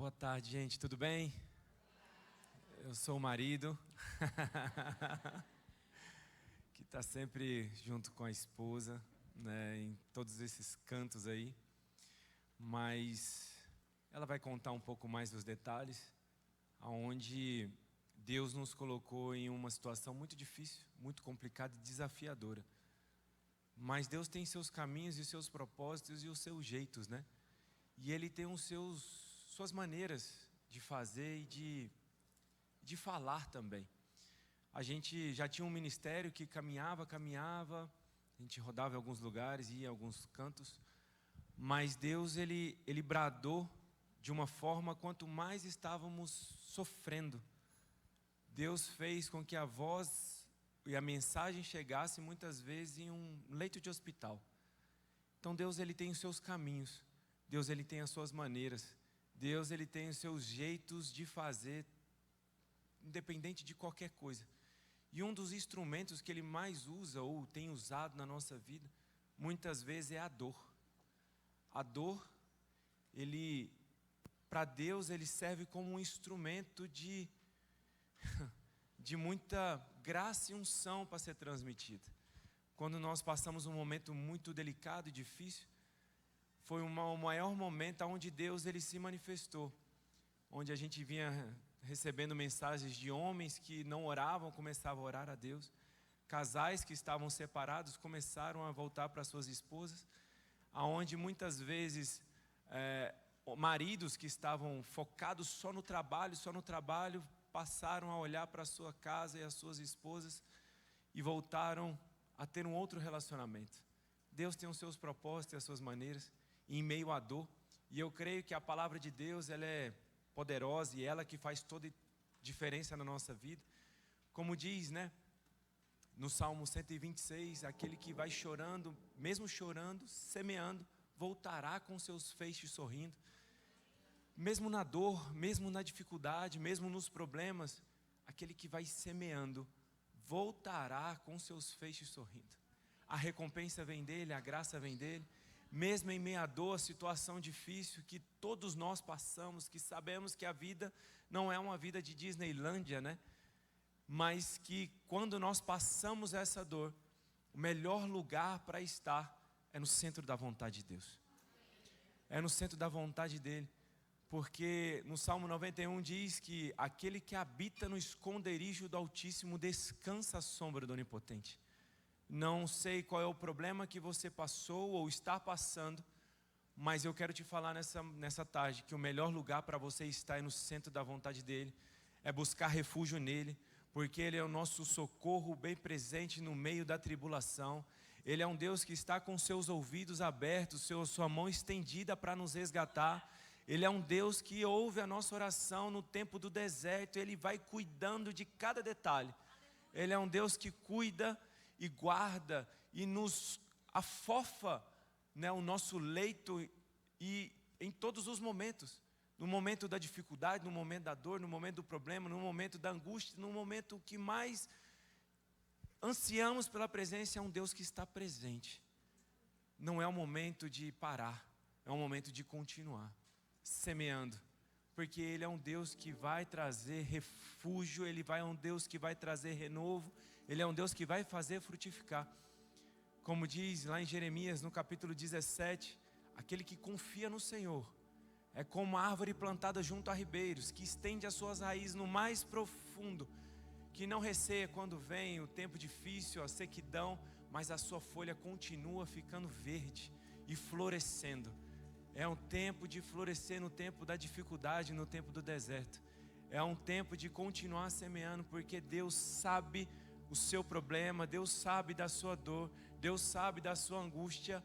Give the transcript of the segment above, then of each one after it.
Boa tarde, gente. Tudo bem? Eu sou o marido que está sempre junto com a esposa, né, em todos esses cantos aí. Mas ela vai contar um pouco mais dos detalhes, aonde Deus nos colocou em uma situação muito difícil, muito complicada e desafiadora. Mas Deus tem seus caminhos e seus propósitos e os seus jeitos, né? E Ele tem suas maneiras de fazer e de falar também. A gente já tinha um ministério que caminhava, a gente rodava em alguns lugares, ia em alguns cantos, mas Deus, ele bradou de uma forma quanto mais estávamos sofrendo. Deus fez com que a voz e a mensagem chegasse muitas vezes em um leito de hospital. Então Deus, ele tem os seus caminhos, Deus, ele tem as suas maneiras, Deus, ele tem os seus jeitos de fazer, independente de qualquer coisa. E um dos instrumentos que Ele mais usa ou tem usado na nossa vida, muitas vezes é a dor. A dor, para Deus, ele serve como um instrumento de muita graça e unção para ser transmitida. Quando nós passamos um momento muito delicado e difícil, foi o maior momento onde Deus, ele se manifestou. Onde a gente vinha recebendo mensagens de homens que não oravam, começavam a orar a Deus. Casais que estavam separados começaram a voltar para suas esposas. Aonde muitas vezes maridos que estavam focados só no trabalho, passaram a olhar para a sua casa e as suas esposas e voltaram a ter um outro relacionamento. Deus tem os seus propósitos e as suas maneiras em meio à dor. E eu creio que a palavra de Deus, ela é poderosa e ela que faz toda diferença na nossa vida. Como diz, né, no Salmo 126, aquele que vai chorando, mesmo chorando, semeando, voltará com seus feixes sorrindo. Mesmo na dor, mesmo na dificuldade, mesmo nos problemas, aquele que vai semeando, voltará com seus feixes sorrindo. A recompensa vem dele, a graça vem dele. Mesmo em meio à dor, a situação difícil que todos nós passamos, que sabemos que a vida não é uma vida de Disneylândia, né? Mas que quando nós passamos essa dor, o melhor lugar para estar é no centro da vontade de Deus. É no centro da vontade dele. Porque no Salmo 91 diz que aquele que habita no esconderijo do Altíssimo descansa à sombra do Onipotente. Não sei qual é o problema que você passou ou está passando, mas eu quero te falar nessa tarde que o melhor lugar para você estar é no centro da vontade dele, é buscar refúgio nele, porque ele é o nosso socorro bem presente no meio da tribulação. Ele é um Deus que está com seus ouvidos abertos, sua mão estendida para nos resgatar. Ele é um Deus que ouve a nossa oração no tempo do deserto, ele vai cuidando de cada detalhe. Ele é um Deus que cuida e guarda e nos afofa, né, o nosso leito e em todos os momentos. No momento da dificuldade, no momento da dor, no momento do problema, no momento da angústia, no momento que mais ansiamos pela presença, é um Deus que está presente. Não é um momento de parar, é um momento de continuar semeando. Porque Ele é um Deus que vai trazer refúgio, é um Deus que vai trazer renovo, Ele é um Deus que vai fazer frutificar. Como diz lá em Jeremias, no capítulo 17, aquele que confia no Senhor é como uma árvore plantada junto a ribeiros, que estende as suas raízes no mais profundo, que não receia quando vem o tempo difícil, a sequidão, mas a sua folha continua ficando verde e florescendo. É um tempo de florescer no tempo da dificuldade, no tempo do deserto. É um tempo de continuar semeando, porque Deus sabe o seu problema, Deus sabe da sua dor, Deus sabe da sua angústia.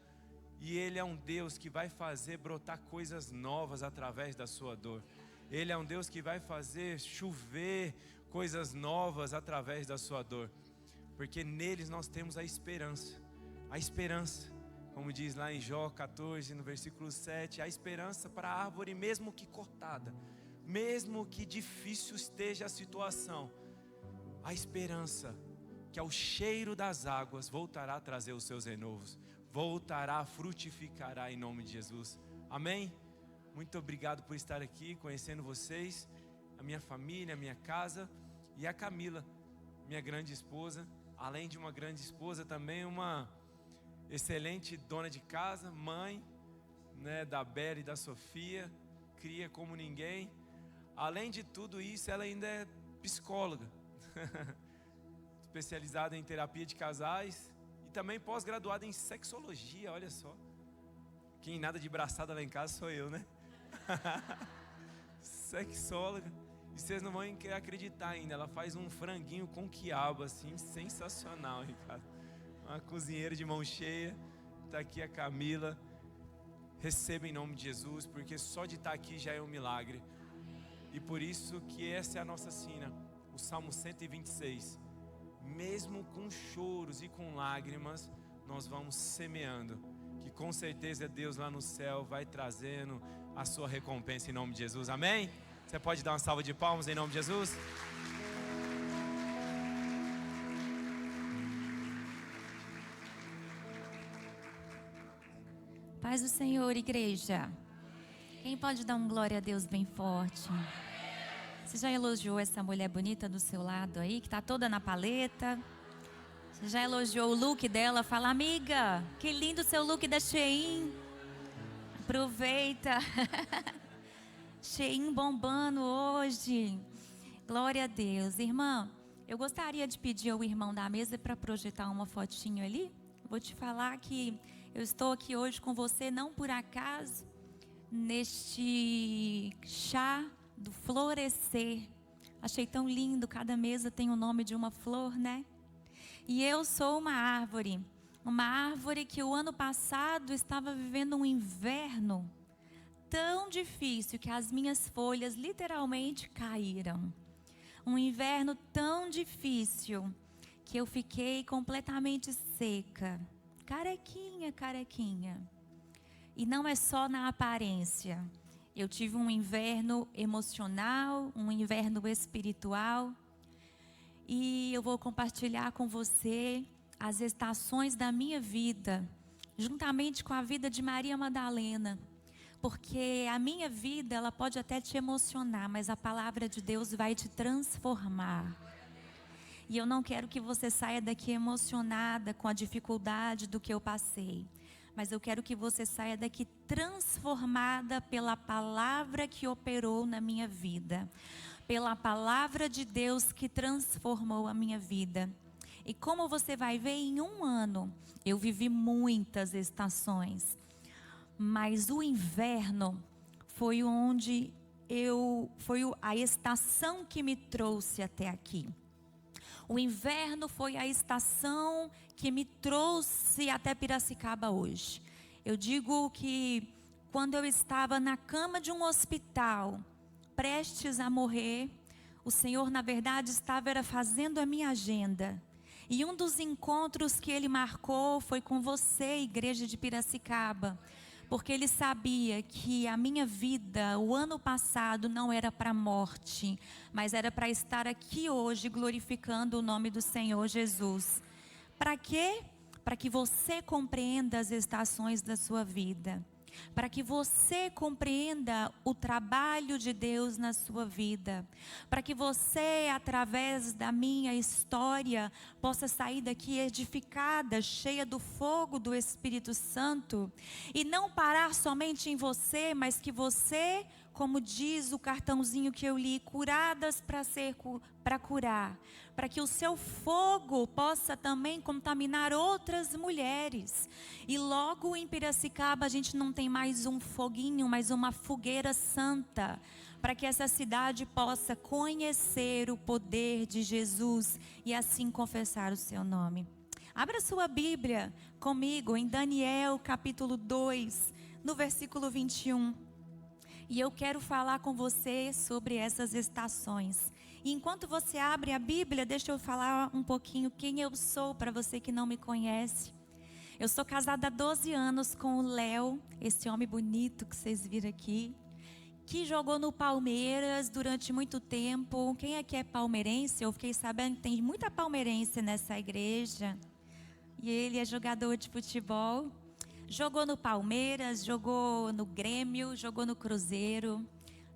E Ele é um Deus que vai fazer brotar coisas novas através da sua dor. Ele é um Deus que vai fazer chover coisas novas através da sua dor. Porque neles nós temos a esperança. A esperança. Como diz lá em Jó 14, no versículo 7, a esperança para a árvore, mesmo que cortada, mesmo que difícil esteja a situação, a esperança que ao cheiro das águas voltará a trazer os seus renovos, voltará, frutificará em nome de Jesus. Amém? Muito obrigado por estar aqui, conhecendo vocês, a minha família, a minha casa e a Camila, minha grande esposa. Além de uma grande esposa, também uma excelente dona de casa, mãe, né, da Bela e da Sofia, cria como ninguém. Além de tudo isso, ela ainda é psicóloga, especializada em terapia de casais e também pós-graduada em sexologia, olha só. Quem nada de braçada lá em casa sou eu, né? Sexóloga. E vocês não vão acreditar ainda, ela faz um franguinho com quiabo, assim, sensacional, Ricardo. Uma cozinheira de mão cheia. Está aqui a Camila. Receba em nome de Jesus, porque só de estar aqui já é um milagre. E por isso que essa é a nossa sina, o Salmo 126. Mesmo com choros e com lágrimas, nós vamos semeando, que com certeza Deus lá no céu vai trazendo a sua recompensa em nome de Jesus, amém? Você pode dar uma salva de palmas em nome de Jesus? Paz do Senhor, igreja. Quem pode dar um glória a Deus bem forte? Você já elogiou essa mulher bonita do seu lado aí, que está toda na paleta? Você já elogiou o look dela? Fala, amiga, que lindo o seu look da Shein. Aproveita. Shein bombando hoje. Glória a Deus. Irmã, eu gostaria de pedir ao irmão da mesa para projetar uma fotinho ali. Vou te falar que eu estou aqui hoje com você não por acaso, neste chá do florescer. Achei tão lindo, cada mesa tem o nome de uma flor, né? E eu sou uma árvore que o ano passado estava vivendo um inverno tão difícil que as minhas folhas literalmente caíram. Um inverno tão difícil que eu fiquei completamente seca, carequinha. E não é só na aparência. Eu tive um inverno emocional, um inverno espiritual. E eu vou compartilhar com você as estações da minha vida, juntamente com a vida de Maria Madalena. Porque a minha vida, ela pode até te emocionar, mas a palavra de Deus vai te transformar. E eu não quero que você saia daqui emocionada com a dificuldade do que eu passei. Mas eu quero que você saia daqui transformada pela palavra que operou na minha vida. Pela palavra de Deus que transformou a minha vida. E como você vai ver, em um ano, eu vivi muitas estações. Mas o inverno foi a estação que me trouxe até aqui. O inverno foi a estação que me trouxe até Piracicaba hoje. Eu digo que quando eu estava na cama de um hospital, prestes a morrer, o Senhor, na verdade, estava fazendo a minha agenda. E um dos encontros que Ele marcou foi com você, igreja de Piracicaba. Porque Ele sabia que a minha vida, o ano passado, não era para a morte, mas era para estar aqui hoje glorificando o nome do Senhor Jesus. Para quê? Para que você compreenda as estações da sua vida. Para que você compreenda o trabalho de Deus na sua vida. Para que você, através da minha história, possa sair daqui edificada, cheia do fogo do Espírito Santo. E não parar somente em você, mas que você, como diz o cartãozinho que eu li, curadas para curar. Para que o seu fogo possa também contaminar outras mulheres. E logo em Piracicaba a gente não tem mais um foguinho, mas uma fogueira santa. Para que essa cidade possa conhecer o poder de Jesus e assim confessar o seu nome. Abra sua Bíblia comigo em Daniel capítulo 2, no versículo 21. E eu quero falar com você sobre essas estações. E enquanto você abre a Bíblia, deixa eu falar um pouquinho quem eu sou para você que não me conhece. Eu sou casada há 12 anos com o Léo, esse homem bonito que vocês viram aqui, que jogou no Palmeiras durante muito tempo. Quem aqui é palmeirense? Eu fiquei sabendo que tem muita palmeirense nessa igreja. E ele é jogador de futebol. Jogou no Palmeiras, jogou no Grêmio, jogou no Cruzeiro,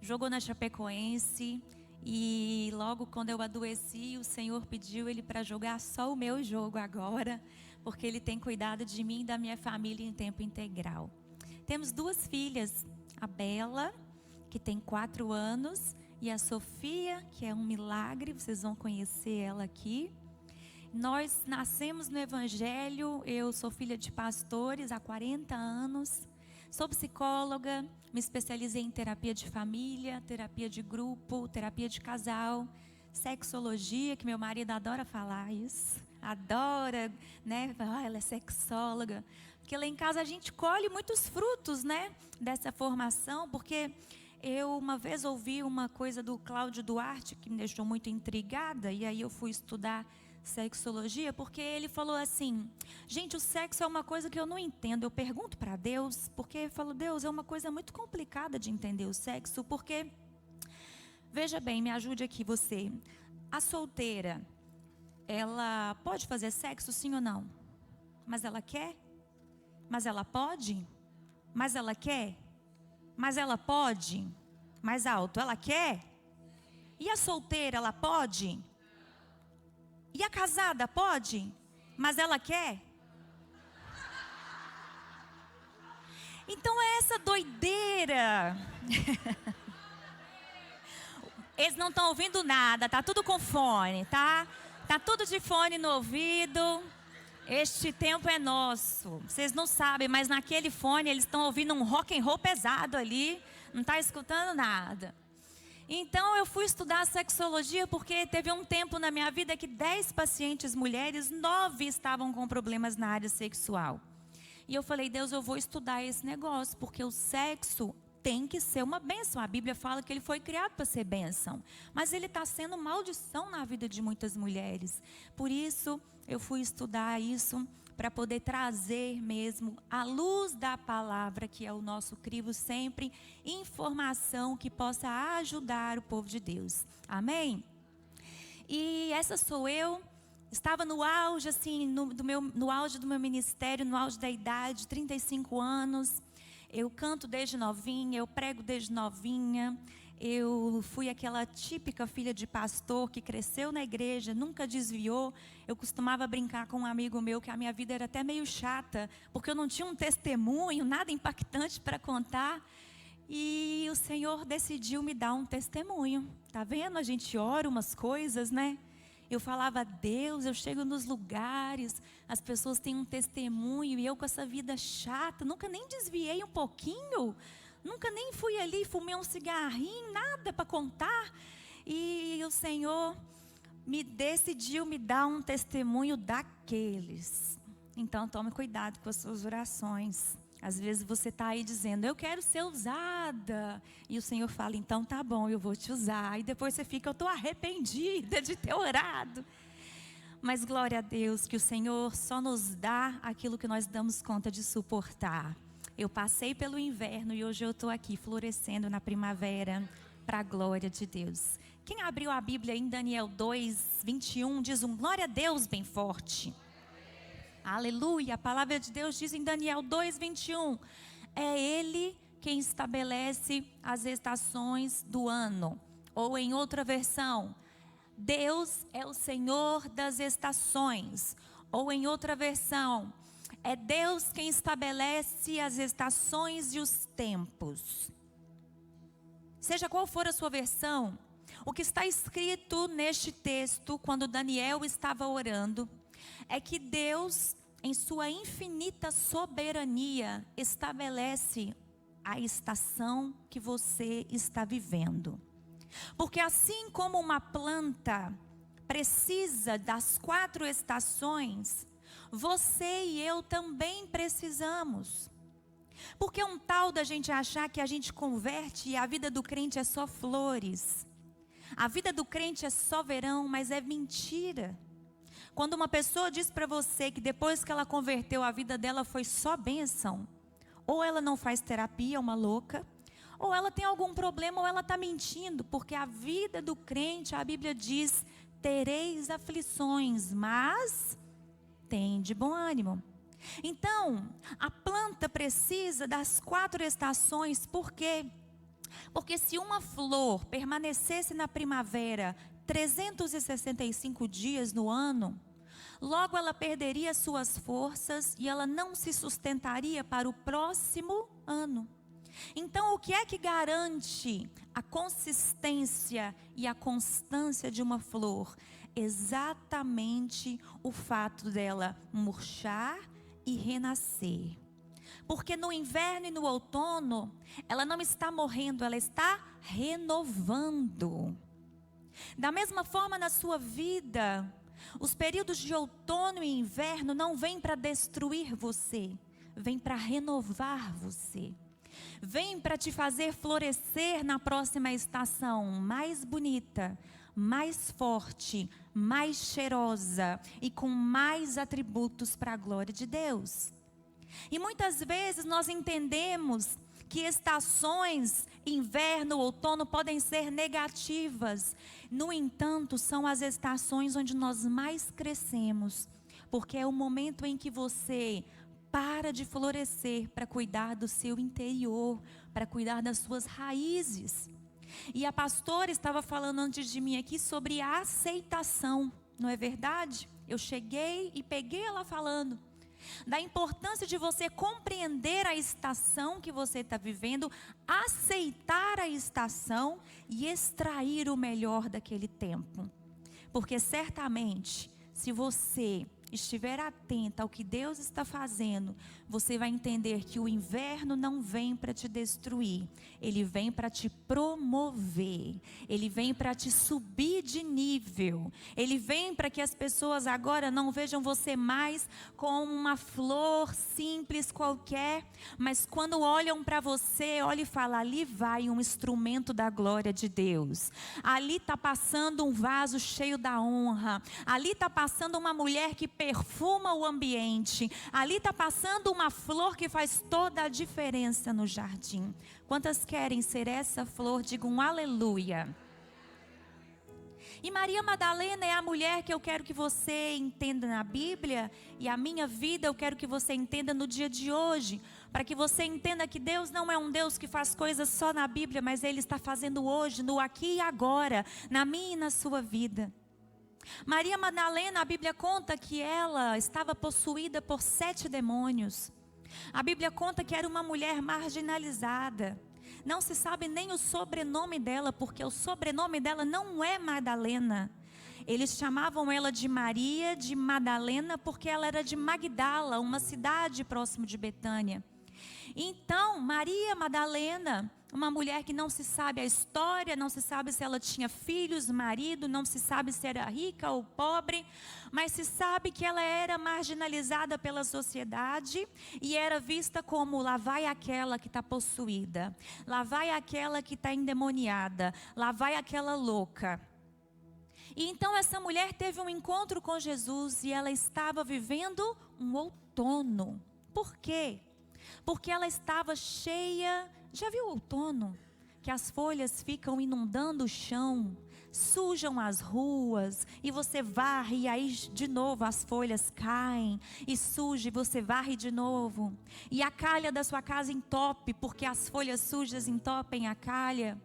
jogou na Chapecoense. E logo quando eu adoeci, o Senhor pediu ele para jogar só o meu jogo agora, porque Ele tem cuidado de mim e da minha família em tempo integral. Temos 2 filhas, a Bela, que tem 4 anos, e a Sofia, que é um milagre, vocês vão conhecer ela aqui. Nós nascemos no Evangelho, eu sou filha de pastores há 40 anos, sou psicóloga, me especializei em terapia de família, terapia de grupo, terapia de casal, sexologia, que meu marido adora falar isso, adora, né? Ela é sexóloga, porque lá em casa a gente colhe muitos frutos, né? Dessa formação, porque eu uma vez ouvi uma coisa do Cláudio Duarte que me deixou muito intrigada, e aí eu fui estudar sexologia, porque ele falou assim: gente, o sexo é uma coisa que eu não entendo. Eu pergunto para Deus, porque eu falo: Deus, é uma coisa muito complicada de entender o sexo, porque, veja bem, me ajude aqui você, a solteira, ela pode fazer sexo, sim ou não? Mas ela quer? Mas ela pode? Mas ela quer? Mas ela pode? Mais alto, ela quer? E a solteira, ela pode? E a casada pode? Mas ela quer? Então é essa doideira. Eles não estão ouvindo nada, tá tudo com fone, tá? Tá tudo de fone no ouvido. Este tempo é nosso. Vocês não sabem, mas naquele fone eles estão ouvindo um rock and roll pesado ali. Não está escutando nada. Então eu fui estudar sexologia porque teve um tempo na minha vida que 10 pacientes mulheres, 9 estavam com problemas na área sexual. E eu falei: Deus, eu vou estudar esse negócio, porque o sexo tem que ser uma bênção. A Bíblia fala que ele foi criado para ser bênção, mas ele está sendo maldição na vida de muitas mulheres. Por isso eu fui estudar isso, para poder trazer mesmo à luz da palavra, que é o nosso crivo sempre, informação que possa ajudar o povo de Deus. Amém? E essa sou eu. Estava no auge, assim, no auge do meu ministério, no auge da idade, 35 anos. Eu canto desde novinha, eu prego desde novinha. Eu fui aquela típica filha de pastor que cresceu na igreja, nunca desviou. Eu costumava brincar com um amigo meu que a minha vida era até meio chata, porque eu não tinha um testemunho, nada impactante para contar. E o Senhor decidiu me dar um testemunho. Tá vendo? A gente ora umas coisas, né? Eu falava: Deus, eu chego nos lugares, as pessoas têm um testemunho, e eu com essa vida chata, nunca nem desviei um pouquinho. Nunca nem fui ali, fumei um cigarrinho, nada para contar. E o Senhor decidiu me dar um testemunho daqueles. Então tome cuidado com as suas orações. Às vezes você está aí dizendo: eu quero ser usada. E o Senhor fala: então tá bom, eu vou te usar. E depois você fica: eu estou arrependida de ter orado. Mas glória a Deus que o Senhor só nos dá aquilo que nós damos conta de suportar. Eu passei pelo inverno e hoje eu estou aqui florescendo na primavera, para a glória de Deus. Quem abriu a Bíblia em Daniel 2, 21, diz um glória a Deus bem forte. Aleluia, a palavra de Deus diz em Daniel 2, 21, é Ele quem estabelece as estações do ano. Ou em outra versão, Deus é o Senhor das estações. Ou em outra versão, é Deus quem estabelece as estações e os tempos. Seja qual for a sua versão, o que está escrito neste texto, quando Daniel estava orando, é que Deus, em sua infinita soberania, estabelece a estação que você está vivendo. Porque assim como uma planta precisa das 4 estações, você e eu também precisamos. Porque é um tal da gente achar que a gente converte e a vida do crente é só flores. A vida do crente é só verão, mas é mentira. Quando uma pessoa diz para você que depois que ela converteu a vida dela foi só bênção, ou ela não faz terapia, uma louca, ou ela tem algum problema, ou ela está mentindo. Porque a vida do crente, a Bíblia diz: tereis aflições, mas tem de bom ânimo. Então, a planta precisa das 4 estações, por quê? Porque se uma flor permanecesse na primavera 365 dias no ano, logo ela perderia suas forças e ela não se sustentaria para o próximo ano. Então, o que é que garante a consistência e a constância de uma flor? Exatamente o fato dela murchar e renascer. Porque no inverno e no outono, ela não está morrendo, ela está renovando. Da mesma forma, na sua vida, os períodos de outono e inverno não vêm para destruir você, vêm para renovar você. Vêm para te fazer florescer na próxima estação, mais bonita, mais forte, mais cheirosa e com mais atributos para a glória de Deus. E muitas vezes nós entendemos que estações, inverno, outono, podem ser negativas. No entanto, são as estações onde nós mais crescemos, porque é o momento em que você para de florescer para cuidar do seu interior, para cuidar das suas raízes. E a pastora estava falando antes de mim aqui sobre a aceitação, não é verdade? Eu cheguei e peguei ela falando da importância de você compreender a estação que você está vivendo, aceitar a estação e extrair o melhor daquele tempo. Porque certamente, se você estiver atenta ao que Deus está fazendo, você vai entender que o inverno não vem para te destruir, ele vem para te promover, ele vem para te subir de nível, ele vem para que as pessoas agora não vejam você mais como uma flor simples qualquer, mas quando olham para você, olha e fala, ali vai um instrumento da glória de Deus, ali está passando um vaso cheio da honra, ali está passando uma mulher que perfuma o ambiente, ali está passando uma flor que faz toda a diferença no jardim. Quantas querem ser essa flor? Digam um aleluia. E Maria Madalena é a mulher que eu quero que você entenda na Bíblia, e a minha vida eu quero que você entenda no dia de hoje, para que você entenda que Deus não é um Deus que faz coisas só na Bíblia, mas Ele está fazendo hoje, no aqui e agora, na minha e na sua vida. Maria Madalena, a Bíblia conta que ela estava possuída por 7 demônios. A Bíblia conta que era uma mulher marginalizada. Não se sabe nem o sobrenome dela, porque o sobrenome dela não é Madalena. Eles chamavam ela de Maria de Madalena porque ela era de Magdala, uma cidade próximo de Betânia. Então, Maria Madalena, uma mulher que não se sabe a história, não se sabe se ela tinha filhos, marido, não se sabe se era rica ou pobre, mas se sabe que ela era marginalizada pela sociedade e era vista como, lá vai aquela que está possuída, lá vai aquela que está endemoniada, lá vai aquela louca. E então essa mulher teve um encontro com Jesus e ela estava vivendo um outono. Por quê? Porque ela estava cheia. Já viu o outono? Que as folhas ficam inundando o chão, sujam as ruas, e você varre, e aí de novo as folhas caem, e suja, e você varre de novo. E a calha da sua casa entope, porque as folhas sujas entopem a calha.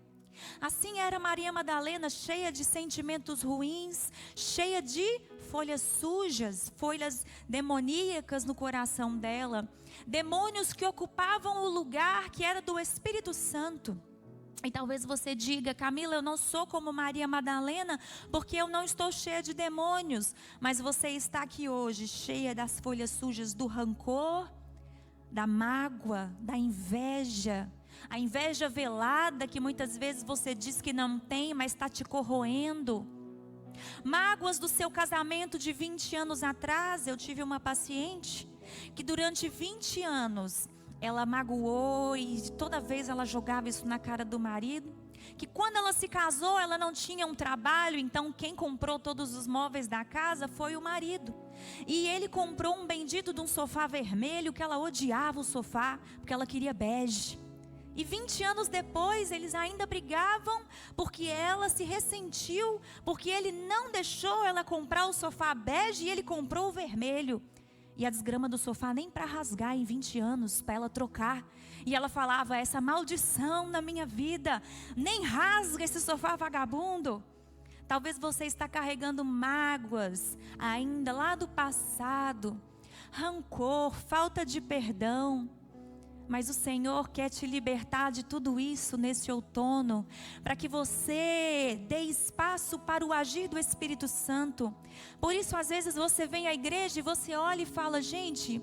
Assim era Maria Madalena, cheia de sentimentos ruins, cheia de folhas sujas, folhas demoníacas no coração dela. Demônios que ocupavam o lugar que era do Espírito Santo. E talvez você diga, Camila, eu não sou como Maria Madalena, porque eu não estou cheia de demônios. Mas você está aqui hoje, cheia das folhas sujas do rancor, da mágoa, da inveja. A inveja velada que muitas vezes você diz que não tem, mas está te corroendo. Mágoas do seu casamento de 20 anos atrás. Eu tive uma paciente que durante 20 anos ela magoou e toda vez ela jogava isso na cara do marido. Que quando ela se casou, ela não tinha um trabalho, então quem comprou todos os móveis da casa foi o marido. E ele comprou um bendito de um sofá vermelho, que ela odiava o sofá, porque ela queria bege. E 20 anos depois, eles ainda brigavam, porque ela se ressentiu, porque ele não deixou ela comprar o sofá bege e ele comprou o vermelho. E a desgrama do sofá nem para rasgar em 20 anos, para ela trocar. E ela falava, essa maldição na minha vida, nem rasga esse sofá vagabundo. Talvez você está carregando mágoas ainda lá do passado, rancor, falta de perdão. Mas o Senhor quer te libertar de tudo isso nesse outono, para que você dê espaço para o agir do Espírito Santo. Por isso, às vezes você vem à igreja e você olha e fala, gente,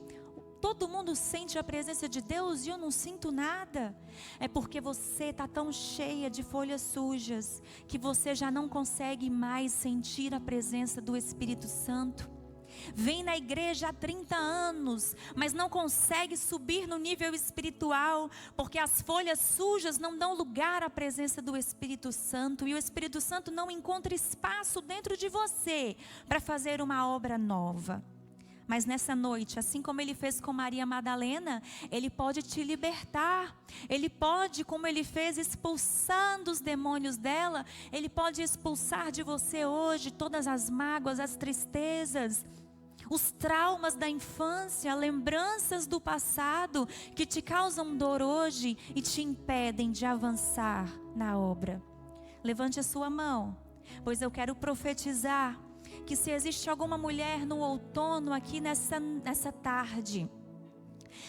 todo mundo sente a presença de Deus e eu não sinto nada. É porque você está tão cheia de folhas sujas, que você já não consegue mais sentir a presença do Espírito Santo. Vem na igreja há 30 anos, mas não consegue subir no nível espiritual, porque as folhas sujas não dão lugar à presença do Espírito Santo, e o Espírito Santo não encontra espaço dentro de você para fazer uma obra nova. Mas nessa noite, assim como Ele fez com Maria Madalena, Ele pode te libertar. Ele pode, como Ele fez expulsando os demônios dela, Ele pode expulsar de você hoje todas as mágoas, as tristezas, os traumas da infância, lembranças do passado que te causam dor hoje e te impedem de avançar na obra. Levante a sua mão, pois eu quero profetizar que se existe alguma mulher no outono aqui nessa tarde,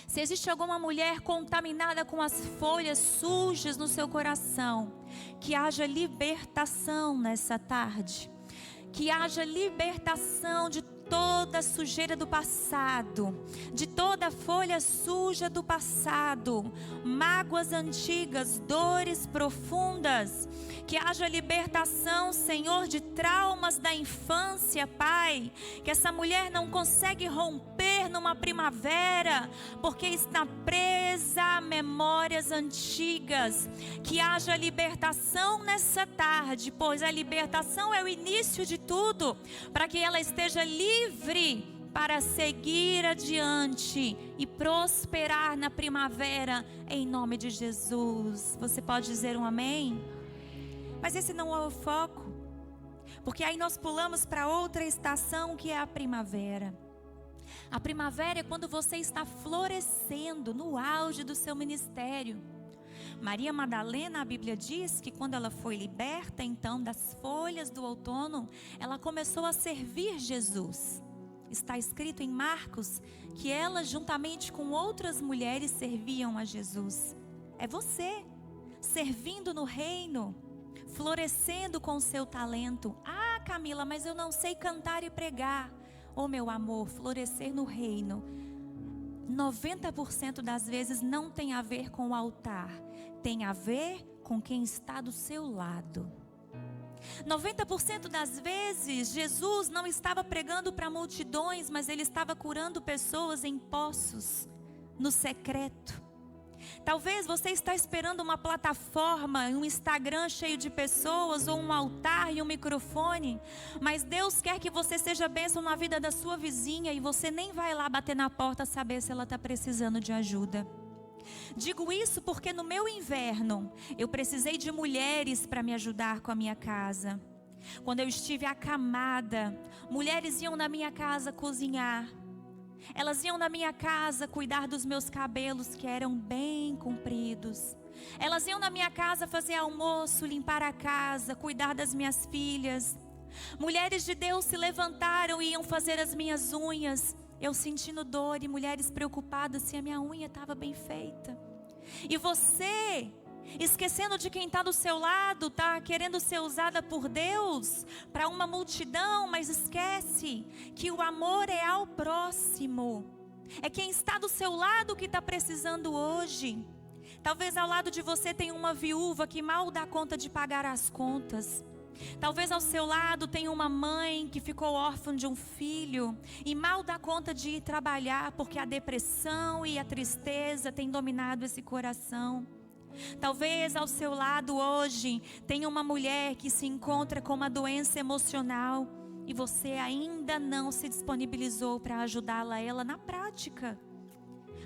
se existe alguma mulher contaminada com as folhas sujas no seu coração, que haja libertação nessa tarde, que haja libertação de toda a sujeira do passado, de toda a folha suja do passado, mágoas antigas, dores profundas, que haja libertação, Senhor, de traumas da infância, Pai, que essa mulher não consegue romper numa primavera, porque está presa a memórias antigas, que haja libertação nessa tarde, pois a libertação é o início de tudo, para que ela esteja livre para seguir adiante e prosperar na primavera, em nome de Jesus. Você pode dizer um amém? Mas esse não é o foco, porque aí nós pulamos para outra estação, que é a primavera. A primavera é quando você está florescendo no auge do seu ministério. Maria Madalena, a Bíblia diz que quando ela foi liberta então das folhas do outono, ela começou a servir Jesus. Está escrito em Marcos que ela, juntamente com outras mulheres, serviam a Jesus. É você, servindo no reino, florescendo com o seu talento. Ah, Camila, mas eu não sei cantar e pregar. Oh, meu amor, florescer no reino 90% das vezes não tem a ver com o altar, tem a ver com quem está do seu lado. 90% das vezes Jesus não estava pregando para multidões, mas Ele estava curando pessoas em poços, no secreto. Talvez você está esperando uma plataforma, um Instagram cheio de pessoas, ou um altar e um microfone, mas Deus quer que você seja bênção na vida da sua vizinha, e você nem vai lá bater na porta saber se ela está precisando de ajuda. Digo isso porque no meu inverno eu precisei de mulheres para me ajudar com a minha casa. Quando eu estive acamada, mulheres iam na minha casa cozinhar. Elas iam na minha casa cuidar dos meus cabelos, que eram bem compridos. Elas iam na minha casa fazer almoço, limpar a casa, cuidar das minhas filhas. Mulheres de Deus se levantaram e iam fazer as minhas unhas, eu sentindo dor, e mulheres preocupadas se a minha unha estava bem feita. E você, esquecendo de quem está do seu lado, está querendo ser usada por Deus para uma multidão, mas esquece que o amor é ao próximo. É quem está do seu lado que está precisando hoje. Talvez ao lado de você tenha uma viúva que mal dá conta de pagar as contas. Talvez ao seu lado tenha uma mãe que ficou órfã de um filho e mal dá conta de ir trabalhar, porque a depressão e a tristeza têm dominado esse coração. Talvez ao seu lado hoje tenha uma mulher que se encontra com uma doença emocional e você ainda não se disponibilizou para ajudá-la, ela na prática.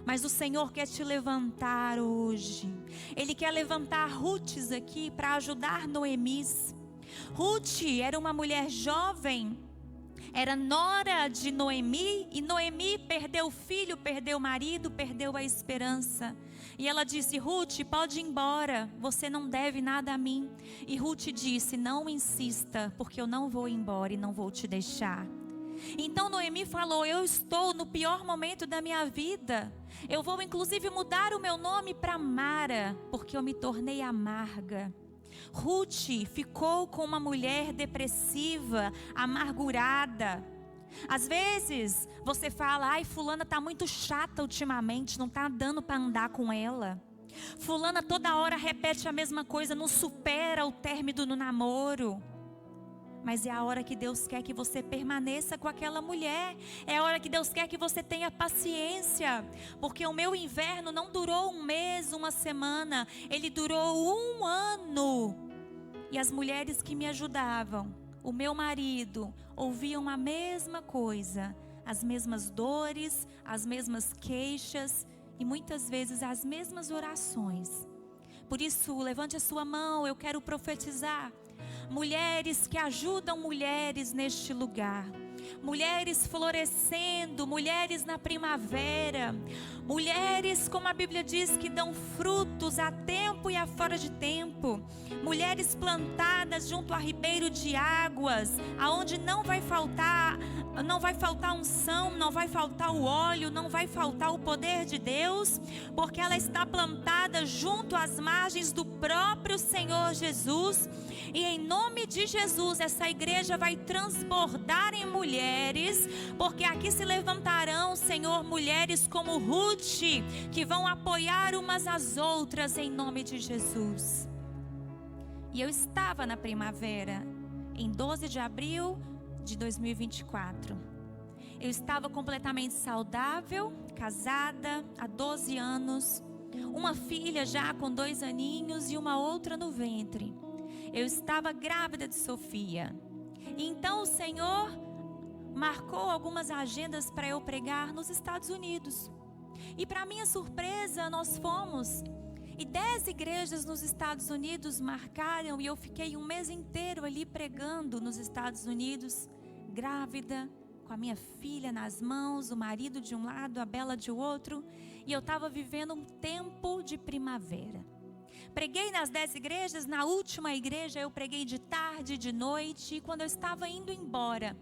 Mas o Senhor quer te levantar hoje. Ele quer levantar Rutes aqui para ajudar Noemis. Ruth era uma mulher jovem Era nora de Noemi, e Noemi perdeu o filho, perdeu o marido, perdeu a esperança. E ela disse: Ruth, pode ir embora, você não deve nada a mim. E Ruth disse: não insista, porque eu não vou embora e não vou te deixar. Então Noemi falou: eu estou no pior momento da minha vida. Eu vou inclusive mudar o meu nome para Mara, porque eu me tornei amarga. Ruth ficou com uma mulher depressiva, amargurada. Às vezes você fala: ai, fulana está muito chata ultimamente, não está dando para andar com ela. Fulana toda hora repete a mesma coisa, não supera o término do namoro. Mas é a hora que Deus quer que você permaneça com aquela mulher. É a hora que Deus quer que você tenha paciência. Porque o meu inverno não durou um mês, uma semana. Ele durou 1 ano. E as mulheres que me ajudavam, o meu marido, ouviam a mesma coisa. As mesmas dores, as mesmas queixas e muitas vezes as mesmas orações. Por isso, levante a sua mão, eu quero profetizar. Mulheres que ajudam mulheres neste lugar. Mulheres florescendo, mulheres na primavera. Mulheres, como a Bíblia diz, que dão frutos a tempo e a fora de tempo. Mulheres plantadas junto a ribeiro de águas, aonde não vai faltar unção, não vai faltar o óleo, não vai faltar o poder de Deus, porque ela está plantada junto às margens do próprio Senhor Jesus. E em nome de Jesus, essa igreja vai transbordar em mulheres, porque aqui se levantarão, Senhor, mulheres como Ruth, que vão apoiar umas às outras em nome de Jesus. E eu estava na primavera, em 12 de abril de 2024. Eu estava completamente saudável, casada há 12 anos, uma filha já com 2 aninhos e uma outra no ventre. Eu estava grávida de Sofia. E então o Senhor marcou algumas agendas para eu pregar nos Estados Unidos. E para minha surpresa, nós fomos. E 10 igrejas nos Estados Unidos marcaram. E eu fiquei um mês inteiro ali pregando nos Estados Unidos, grávida, com a minha filha nas mãos, o marido de um lado, a Bela de outro. E eu estava vivendo um tempo de primavera. Preguei nas 10 igrejas, na última igreja eu preguei de tarde, de noite. E quando eu estava indo embora,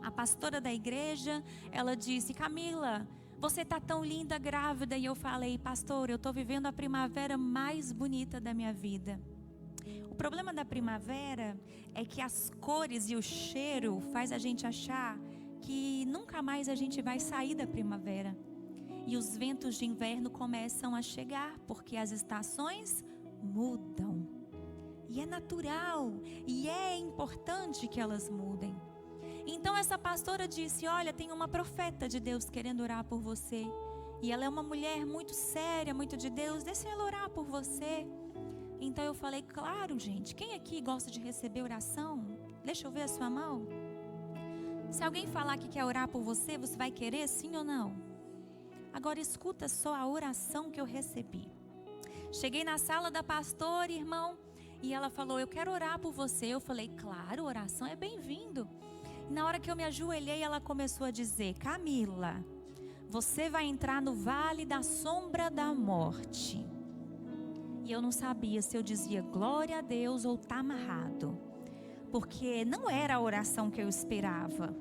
a pastora da igreja, ela disse: Camila, você está tão linda grávida. E eu falei: pastor, eu estou vivendo a primavera mais bonita da minha vida. O problema da primavera é que as cores e o cheiro faz a gente achar que nunca mais a gente vai sair da primavera. E os ventos de inverno começam a chegar, porque as estações mudam. E é natural, e é importante que elas mudem. Então essa pastora disse: olha, tem uma profeta de Deus querendo orar por você. E ela é uma mulher muito séria, muito de Deus, deixa ela orar por você. Então eu falei: claro, gente, quem aqui gosta de receber oração? Deixa eu ver a sua mão. Se alguém falar que quer orar por você, você vai querer, sim ou não? Agora escuta só a oração que eu recebi. Cheguei na sala da pastora, irmão, e ela falou: eu quero orar por você. Eu falei: claro, oração é bem-vindo. E na hora que eu me ajoelhei, ela começou a dizer: Camila, você vai entrar no vale da sombra da morte. E eu não sabia se eu dizia glória a Deus ou tá amarrado, porque não era a oração que eu esperava.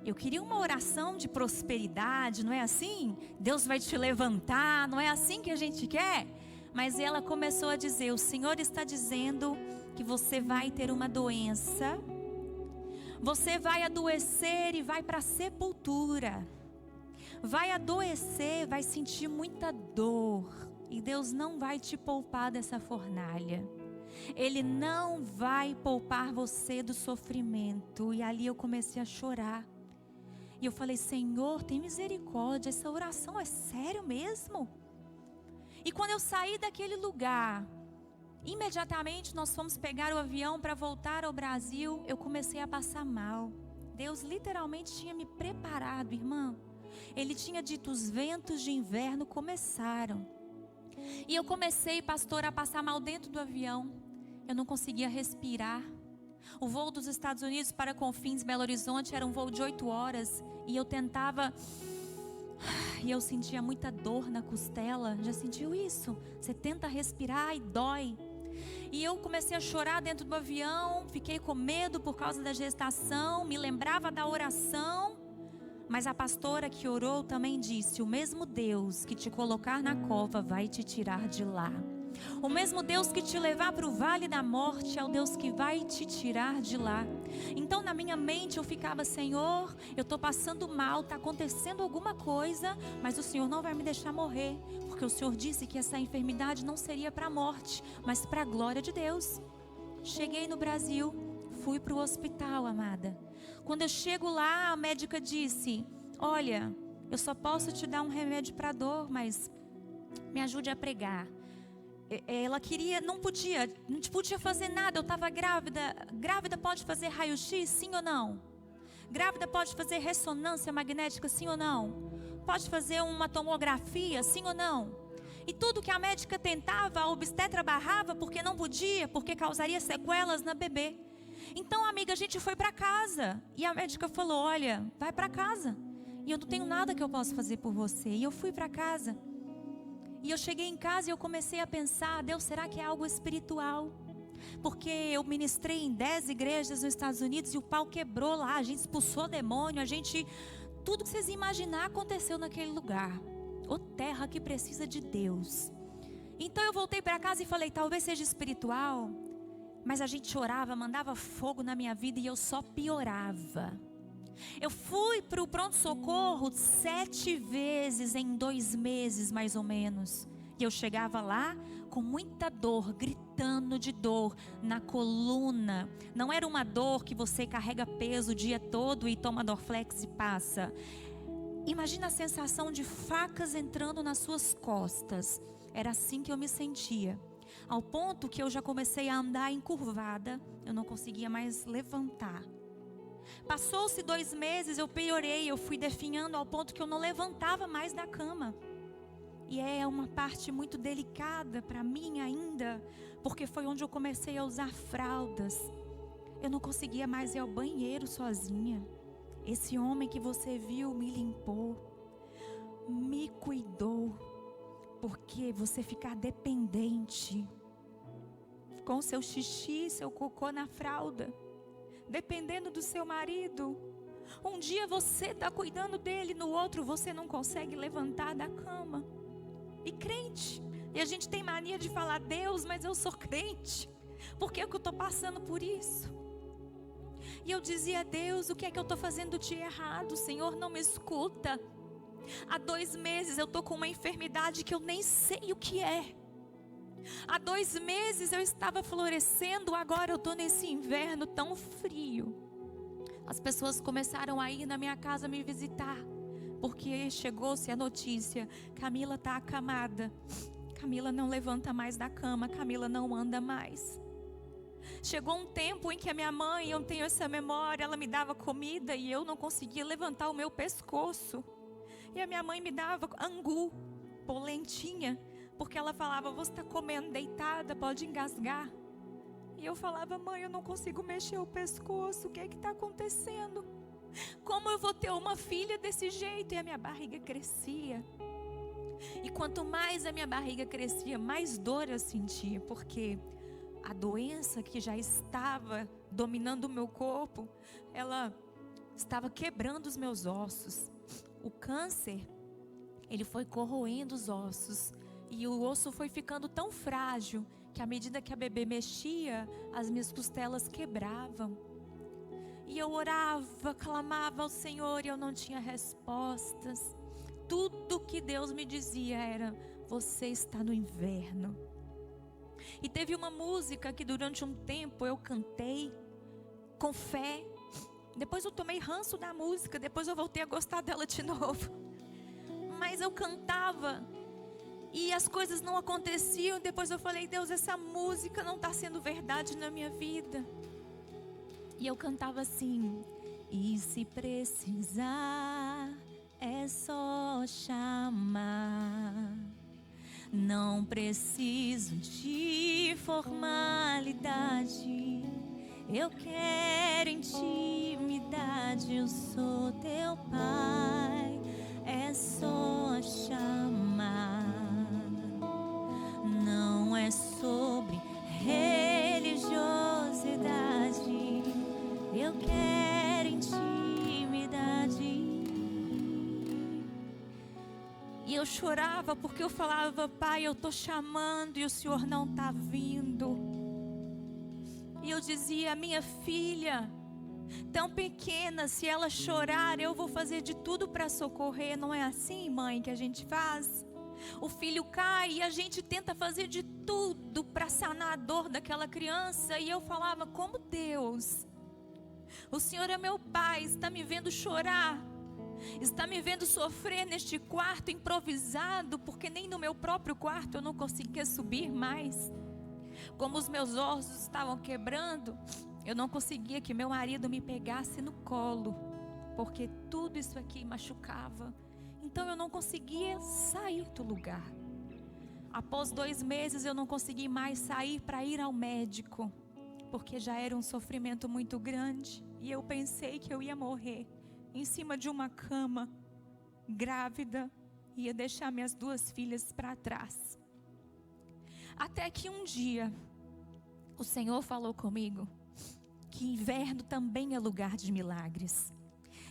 Eu queria uma oração de prosperidade, não é assim? Deus vai te levantar, não é assim que a gente quer? Mas ela começou a dizer: o Senhor está dizendo que você vai ter uma doença, você vai adoecer e vai para a sepultura. Vai adoecer, vai sentir muita dor, e Deus não vai te poupar dessa fornalha. Ele não vai poupar você do sofrimento. E ali eu comecei a chorar. E eu falei: Senhor, tem misericórdia, essa oração é sério mesmo? E quando eu saí daquele lugar, imediatamente nós fomos pegar o avião para voltar ao Brasil. Eu comecei a passar mal. Deus literalmente tinha me preparado, irmã. Ele tinha dito: os ventos de inverno começaram. E eu comecei, pastor, a passar mal dentro do avião. Eu não conseguia respirar. O voo dos Estados Unidos para Confins, Belo Horizonte, era um voo de 8 horas. E eu tentava... E eu sentia muita dor na costela. Já sentiu isso? Você tenta respirar e dói. E eu comecei a chorar dentro do avião. Fiquei com medo por causa da gestação. Me lembrava da oração. Mas a pastora que orou também disse: o mesmo Deus que te colocar na cova vai te tirar de lá. O mesmo Deus que te levar para o vale da morte é o Deus que vai te tirar de lá. Então na minha mente eu ficava: Senhor, eu estou passando mal, está acontecendo alguma coisa, mas o Senhor não vai me deixar morrer, porque o Senhor disse que essa enfermidade não seria para a morte, mas para a glória de Deus. Cheguei no Brasil, fui para o hospital, amada. Quando eu chego lá, a médica disse: olha, eu só posso te dar um remédio para dor, mas me ajude a pregar. Ela queria, não podia fazer nada. Eu estava grávida. Grávida pode fazer raio-x, sim ou não? Grávida pode fazer ressonância magnética, sim ou não? Pode fazer uma tomografia, sim ou não? E tudo que a médica tentava, a obstetra barrava, porque não podia, porque causaria sequelas na bebê. Então, amiga, a gente foi para casa. E a médica falou: olha, vai para casa. E eu não tenho nada que eu possa fazer por você. E eu fui para casa. E eu cheguei em casa e eu comecei a pensar: Deus, será que é algo espiritual? Porque eu ministrei em 10 igrejas nos Estados Unidos e o pau quebrou lá. A gente expulsou demônio, tudo que vocês imaginar aconteceu naquele lugar. Ô terra que precisa de Deus. Então eu voltei para casa e falei: talvez seja espiritual. Mas a gente orava, mandava fogo na minha vida e eu só piorava. Eu fui para o pronto-socorro 7 vezes em 2 meses, mais ou menos. E eu chegava lá com muita dor, gritando de dor na coluna. Não era uma dor que você carrega peso o dia todo e toma Dorflex e passa. Imagina a sensação de facas entrando nas suas costas. Era assim que eu me sentia. Ao ponto que eu já comecei a andar encurvada. Eu não conseguia mais levantar. Passou-se 2 meses, eu piorei, eu fui definhando ao ponto que eu não levantava mais da cama. E é uma parte muito delicada para mim ainda, porque foi onde eu comecei a usar fraldas. Eu não conseguia mais ir ao banheiro sozinha. Esse homem que você viu me limpou, me cuidou, porque você ficar dependente com seu xixi, seu cocô na fralda, dependendo do seu marido. Um dia você está cuidando dele, no outro você não consegue levantar da cama. E crente, e a gente tem mania de falar: Deus, mas eu sou crente, por que eu estou passando por isso? E eu dizia: Deus, o que é que eu estou fazendo de errado? O Senhor não me escuta. Há 2 meses eu estou com uma enfermidade que eu nem sei o que é. Há 2 meses eu estava florescendo, agora eu estou nesse inverno tão frio. As pessoas começaram a ir na minha casa me visitar, porque chegou-se a notícia: Camila está acamada, Camila não levanta mais da cama, Camila não anda mais. Chegou um tempo em que a minha mãe, eu tenho essa memória, ela me dava comida e eu não conseguia levantar o meu pescoço. E a minha mãe me dava angu, polentinha, porque ela falava: você está comendo deitada, pode engasgar. E eu falava: mãe, eu não consigo mexer o pescoço, o que é que está acontecendo? Como eu vou ter uma filha desse jeito? E a minha barriga crescia. E quanto mais a minha barriga crescia, mais dor eu sentia, porque a doença que já estava dominando o meu corpo, ela estava quebrando os meus ossos. O câncer, ele foi corroendo os ossos. E o osso foi ficando tão frágil que à medida que a bebê mexia, as minhas costelas quebravam. E eu orava, clamava ao Senhor e eu não tinha respostas. Tudo que Deus me dizia era: você está no inverno. E teve uma música que durante um tempo eu cantei com fé. Depois eu tomei ranço da música, depois eu voltei a gostar dela de novo. Mas eu cantava e as coisas não aconteciam. Depois eu falei: Deus, essa música não está sendo verdade na minha vida. E eu cantava assim: e se precisar, é só chamar. Não preciso de formalidade, Eu quero intimidade, eu sou teu pai, é só chamar. Não é sobre religiosidade, eu quero intimidade. E eu chorava porque eu falava: pai, eu estou chamando e o Senhor não está vindo. E eu dizia: minha filha, tão pequena, se ela chorar, eu vou fazer de tudo para socorrer. Não é assim, mãe, que a gente faz? O filho cai e a gente tenta fazer de tudo para sanar a dor daquela criança. E eu falava: como Deus, o Senhor é meu pai, está me vendo chorar, está me vendo sofrer neste quarto improvisado, porque nem no meu próprio quarto eu não conseguia subir mais. Como os meus ossos estavam quebrando, eu não conseguia que meu marido me pegasse no colo, porque tudo isso aqui machucava. Então eu não conseguia sair do lugar. Após 2 meses eu não consegui mais sair para ir ao médico, porque já era um sofrimento muito grande. E eu pensei que eu ia morrer em cima de uma cama, grávida, e ia deixar minhas 2 filhas para trás. Até que um dia o Senhor falou comigo que inverno também é lugar de milagres.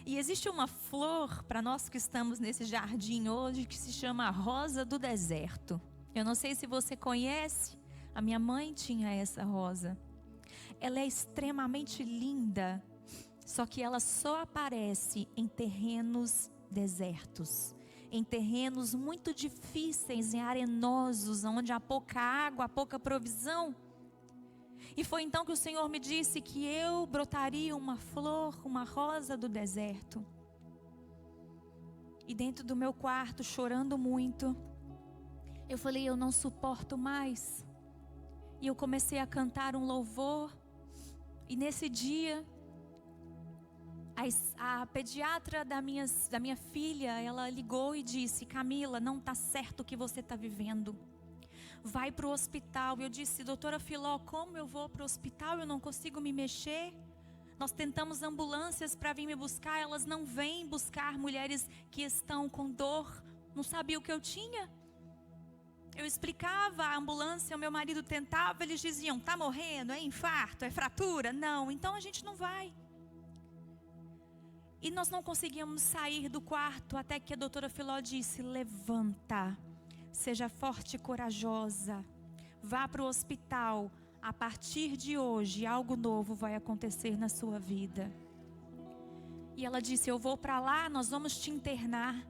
E existe uma flor para nós que estamos nesse jardim hoje que se chama a rosa do deserto. Eu não sei se você conhece, a minha mãe tinha essa rosa. Ela é extremamente linda, só que ela só aparece em terrenos desertos, em terrenos muito difíceis, em arenosos, onde há pouca água, há pouca provisão. E foi então que o Senhor me disse que eu brotaria uma flor, uma rosa do deserto. E dentro do meu quarto, chorando muito, eu falei: eu não suporto mais. E eu comecei a cantar um louvor. E nesse dia, a pediatra da minha filha, ela ligou e disse: Camila, não está certo o que você está vivendo. Vai para o hospital. Eu disse: doutora Filó, como eu vou para o hospital? Eu não consigo me mexer. Nós tentamos ambulâncias para vir me buscar, elas não vêm buscar mulheres que estão com dor. Não sabia o que eu tinha. Eu explicava a ambulância, o meu marido tentava, eles diziam: tá morrendo, é infarto, é fratura. Não, então a gente não vai. E nós não conseguíamos sair do quarto até que a doutora Filó disse: levanta, seja forte e corajosa, vá para o hospital. A partir de hoje, algo novo vai acontecer na sua vida. E ela disse: eu vou para lá, nós vamos te internar.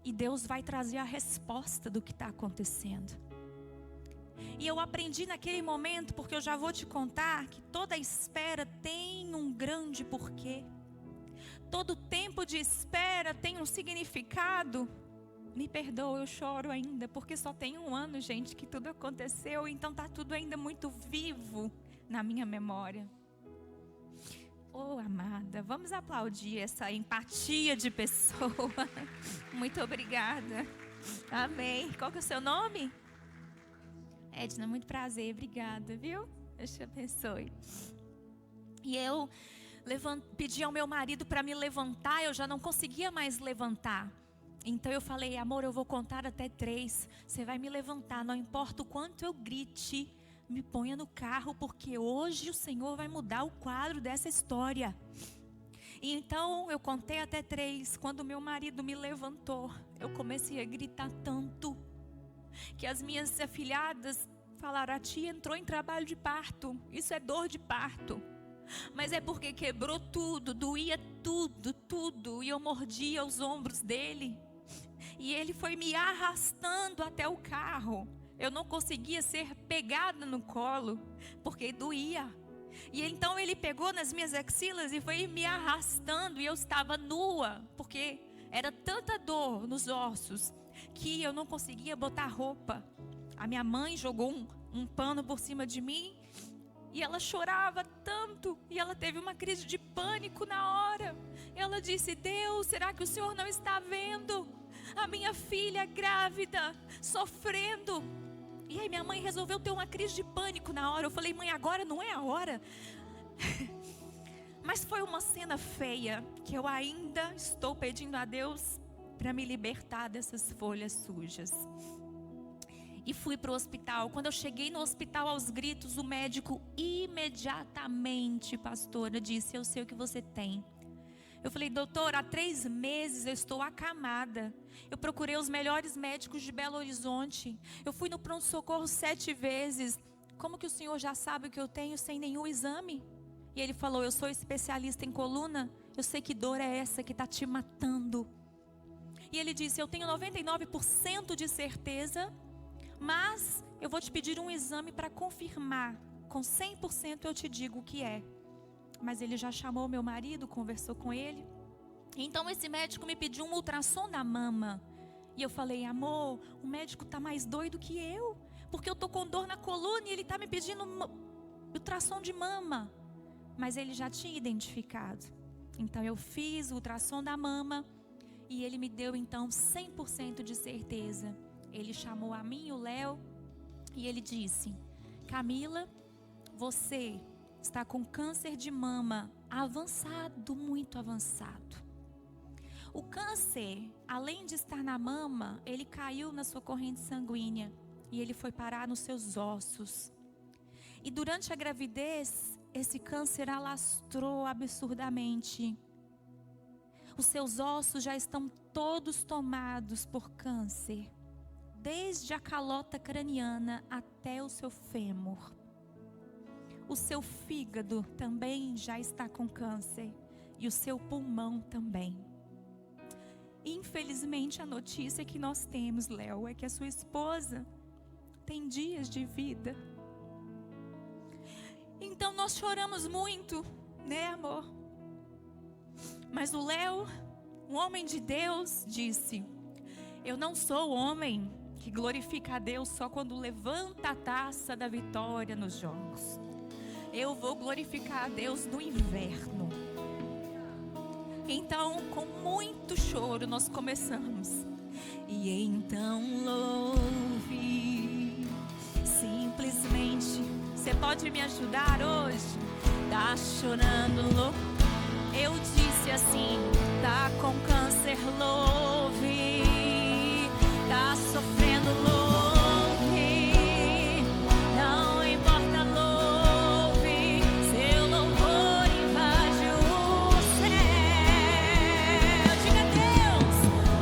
E Deus vai trazer a resposta do que está acontecendo. E eu aprendi naquele momento, porque eu já vou te contar, que toda espera tem um grande porquê. Todo tempo de espera tem um significado. Me perdoa, eu choro ainda, porque só tem 1 ano, gente, que tudo aconteceu. Então está tudo ainda muito vivo na minha memória. Oh, amada, vamos aplaudir essa empatia de pessoa. Muito obrigada. Amém. Qual que é o seu nome? Edna, muito prazer, obrigada, viu? Deus te abençoe. E eu pedi ao meu marido para me levantar, eu já não conseguia mais levantar. Então eu falei: amor, eu vou contar até 3. Você vai me levantar, não importa o quanto eu grite, me ponha no carro, porque hoje o Senhor vai mudar o quadro dessa história. E então eu contei até 3. Quando meu marido me levantou, eu comecei a gritar tanto, que as minhas afilhadas falaram: a tia entrou em trabalho de parto. Isso é dor de parto. Mas é porque quebrou tudo, doía tudo. E eu mordia os ombros dele. E ele foi me arrastando até o carro. Eu não conseguia ser pegada no colo, porque doía. E então ele pegou nas minhas axilas e foi me arrastando. E eu estava nua, porque era tanta dor nos ossos, que eu não conseguia botar roupa. A minha mãe jogou um pano por cima de mim. E ela chorava tanto, e ela teve uma crise de pânico na hora. Ela disse: Deus, será que o Senhor não está vendo? A minha filha grávida, sofrendo. E aí minha mãe resolveu ter uma crise de pânico na hora. Eu falei: mãe, agora não é a hora. Mas foi uma cena feia, que eu ainda estou pedindo a Deus para me libertar dessas folhas sujas. E fui para o hospital. Quando eu cheguei no hospital aos gritos, o médico imediatamente, pastora, disse: eu sei o que você tem. Eu falei: doutor, há 3 meses eu estou acamada. Eu procurei os melhores médicos de Belo Horizonte. Eu fui no pronto-socorro 7 vezes. Como que o senhor já sabe o que eu tenho sem nenhum exame? E ele falou: eu sou especialista em coluna. Eu sei que dor é essa que está te matando. E ele disse: eu tenho 99% de certeza, mas eu vou te pedir um exame para confirmar. Com 100% eu te digo o que é. Mas ele já chamou meu marido, conversou com ele. Então esse médico me pediu um ultrassom da mama. E eu falei: amor, o médico está mais doido que eu, porque eu estou com dor na coluna e ele está me pedindo ultrassom de mama. Mas ele já tinha identificado. Então eu fiz o ultrassom da mama e ele me deu então 100% de certeza. Ele chamou a mim e o Léo e ele disse: Camila, você está com câncer de mama avançado, muito avançado. O câncer, além de estar na mama, ele caiu na sua corrente sanguínea e ele foi parar nos seus ossos. E durante a gravidez, esse câncer alastrou absurdamente. Os seus ossos já estão todos tomados por câncer, desde a calota craniana até o seu fêmur. O seu fígado também já está com câncer e o seu pulmão também. Infelizmente, a notícia que nós temos, Léo, é que a sua esposa tem dias de vida. Então nós choramos muito, né, amor? Mas o Léo, um homem de Deus, disse: eu não sou homem que glorifica a Deus só quando levanta a taça da vitória nos jogos. Eu vou glorificar a Deus no inverno. Então, com muito choro, nós começamos. E então louve, simplesmente. Você pode me ajudar hoje? Tá chorando, louco. Eu disse assim: tá com câncer, louve. Tá sofrendo, louve. Não importa, louve. Seu louvor invade o céu. Diga: Deus,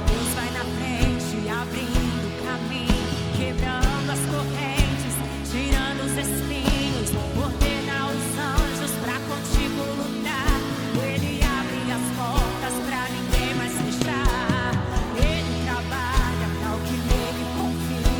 Deus vai na frente, abrindo caminho, quebrando as correntes, tirando os espinhos, ordena os anjos pra contigo lutar. Ele abre as portas pra ninguém mais fechar. Ele trabalha pra o que nele confia.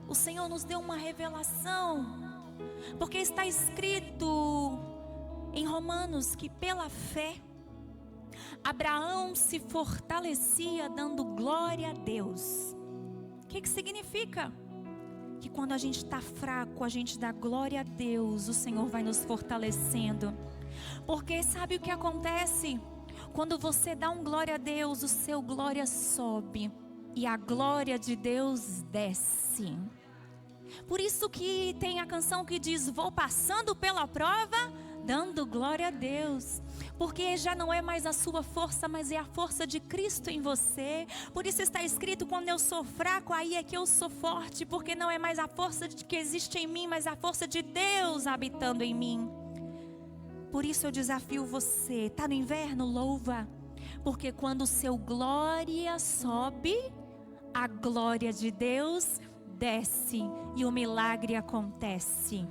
o Senhor nos deu uma revelação, porque está escrito em Romanos que pela fé, Abraão se fortalecia dando glória a Deus. O que significa? Que quando a gente está fraco, a gente dá glória a Deus, o Senhor vai nos fortalecendo. Porque sabe o que acontece? Quando você dá um glória a Deus, o seu glória sobe e a glória de Deus desce. Por isso que tem a canção que diz: vou passando pela prova, dando glória a Deus. Porque já não é mais a sua força, mas é a força de Cristo em você. Por isso está escrito: quando eu sou fraco, aí é que eu sou forte. Porque não é mais a força que existe em mim, mas a força de Deus habitando em mim. Por isso eu desafio você, está no inverno? Louva. Porque quando o seu glória sobe, a glória de Deus desce e o milagre acontece.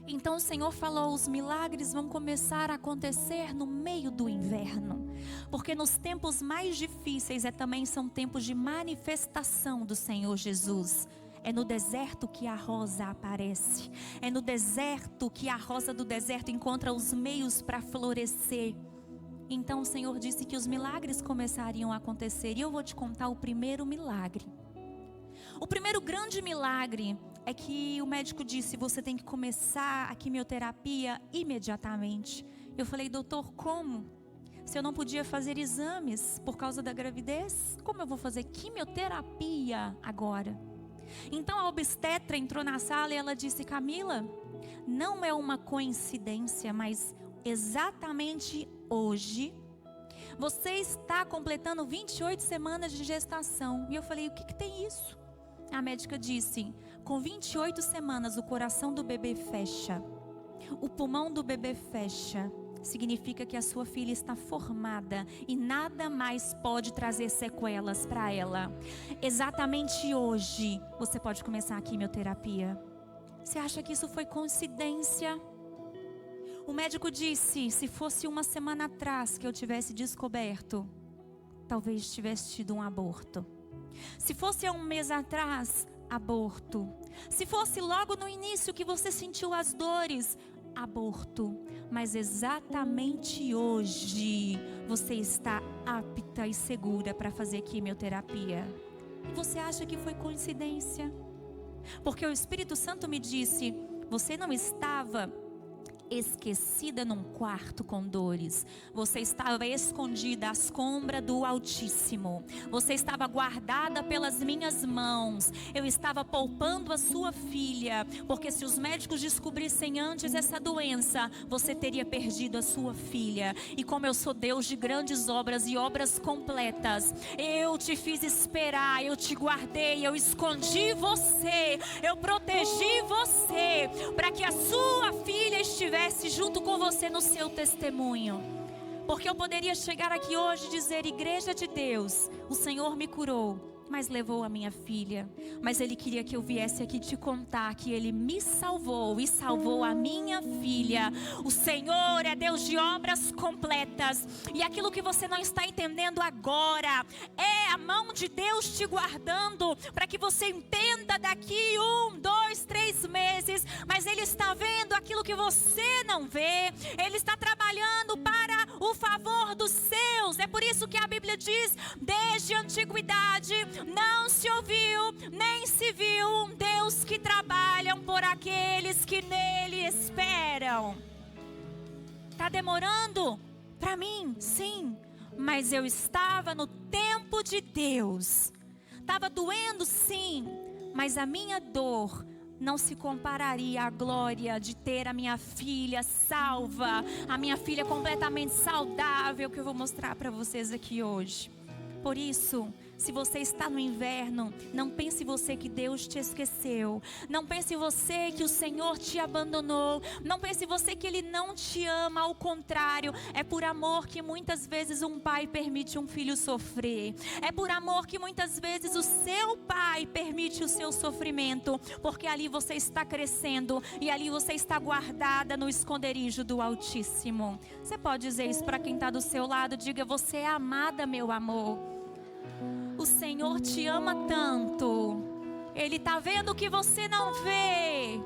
Então o Senhor falou: os milagres vão começar a acontecer no meio do inverno. Porque nos tempos mais difíceis também são tempos de manifestação do Senhor Jesus. É no deserto que a rosa aparece. É no deserto que a rosa do deserto encontra os meios para florescer. Então o Senhor disse que os milagres começariam a acontecer. E eu vou te contar o primeiro milagre. O primeiro grande milagre é que o médico disse: você tem que começar a quimioterapia imediatamente. Eu falei: doutor, como? Se eu não podia fazer exames por causa da gravidez, como eu vou fazer quimioterapia agora? Então a obstetra entrou na sala e ela disse: Camila, não é uma coincidência, mas exatamente hoje você está completando 28 semanas de gestação. E eu falei: o que tem isso? A médica disse: com 28 semanas o coração do bebê fecha, o pulmão do bebê fecha. Significa que a sua filha está formada e nada mais pode trazer sequelas para ela. Exatamente hoje você pode começar a quimioterapia. Você acha que isso foi coincidência? O médico disse: se fosse uma semana atrás que eu tivesse descoberto, talvez tivesse tido um aborto. Se fosse há um mês atrás, aborto. Se fosse logo no início que você sentiu as dores, aborto. Mas exatamente hoje você está apta e segura para fazer quimioterapia. E você acha que foi coincidência? Porque o Espírito Santo me disse: você não estava esquecida num quarto com dores. Você estava escondida à sombra do Altíssimo. Você estava guardada pelas minhas mãos. Eu estava poupando a sua filha, porque se os médicos descobrissem antes essa doença, você teria perdido a sua filha. E como eu sou Deus de grandes obras e obras completas, eu te fiz esperar, eu te guardei, eu escondi você, eu protegi você, para que a sua filha estivesse junto com você no seu testemunho. Porque eu poderia chegar aqui hoje e dizer: igreja de Deus, o Senhor me curou, mas levou a minha filha. Mas Ele queria que eu viesse aqui te contar que Ele me salvou e salvou a minha filha. O Senhor é Deus de obras completas. E aquilo que você não está entendendo agora é a mão de Deus te guardando, para que você entenda daqui 1, 2, 3 meses. Mas Ele está vendo aquilo que você não vê. Ele está trabalhando para o favor dos seus. É por isso que a Bíblia diz: desde a antiguidade não se ouviu, nem se viu um Deus que trabalha por aqueles que nele esperam. Está demorando? Para mim, sim. Mas eu estava no tempo de Deus. Estava doendo, sim. Mas a minha dor não se compararia à glória de ter a minha filha salva, a minha filha completamente saudável, que eu vou mostrar para vocês aqui hoje. Por isso, se você está no inverno, não pense você que Deus te esqueceu. Não pense você que o Senhor te abandonou. Não pense você que Ele não te ama. Ao contrário, é por amor que muitas vezes um pai permite um filho sofrer. É por amor que muitas vezes o seu pai permite o seu sofrimento. Porque ali você está crescendo e ali você está guardada no esconderijo do Altíssimo. Você pode dizer isso para quem está do seu lado? Diga: você é amada, meu amor. O Senhor te ama tanto Ele está vendo o que você não vê.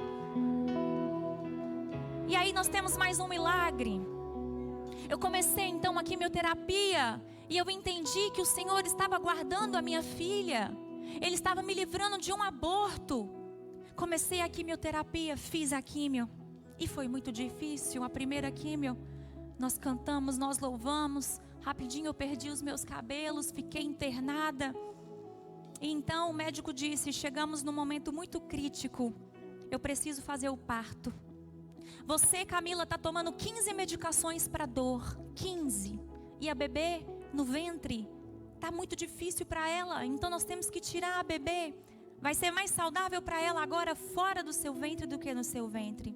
E aí nós temos mais um milagre. Eu comecei então a quimioterapia e eu entendi que o Senhor estava guardando a minha filha. Ele estava me livrando de um aborto. Comecei a quimioterapia, fiz a quimio e foi muito difícil. A primeira quimio, nós cantamos, nós louvamos. Rapidinho eu perdi os meus cabelos, fiquei internada. E então o médico disse: chegamos num momento muito crítico. Eu preciso fazer o parto. Você, Camila, está tomando 15 medicações para dor. 15. E a bebê no ventre está muito difícil para ela. Então nós temos que tirar a bebê. Vai ser mais saudável para ela agora fora do seu ventre do que no seu ventre.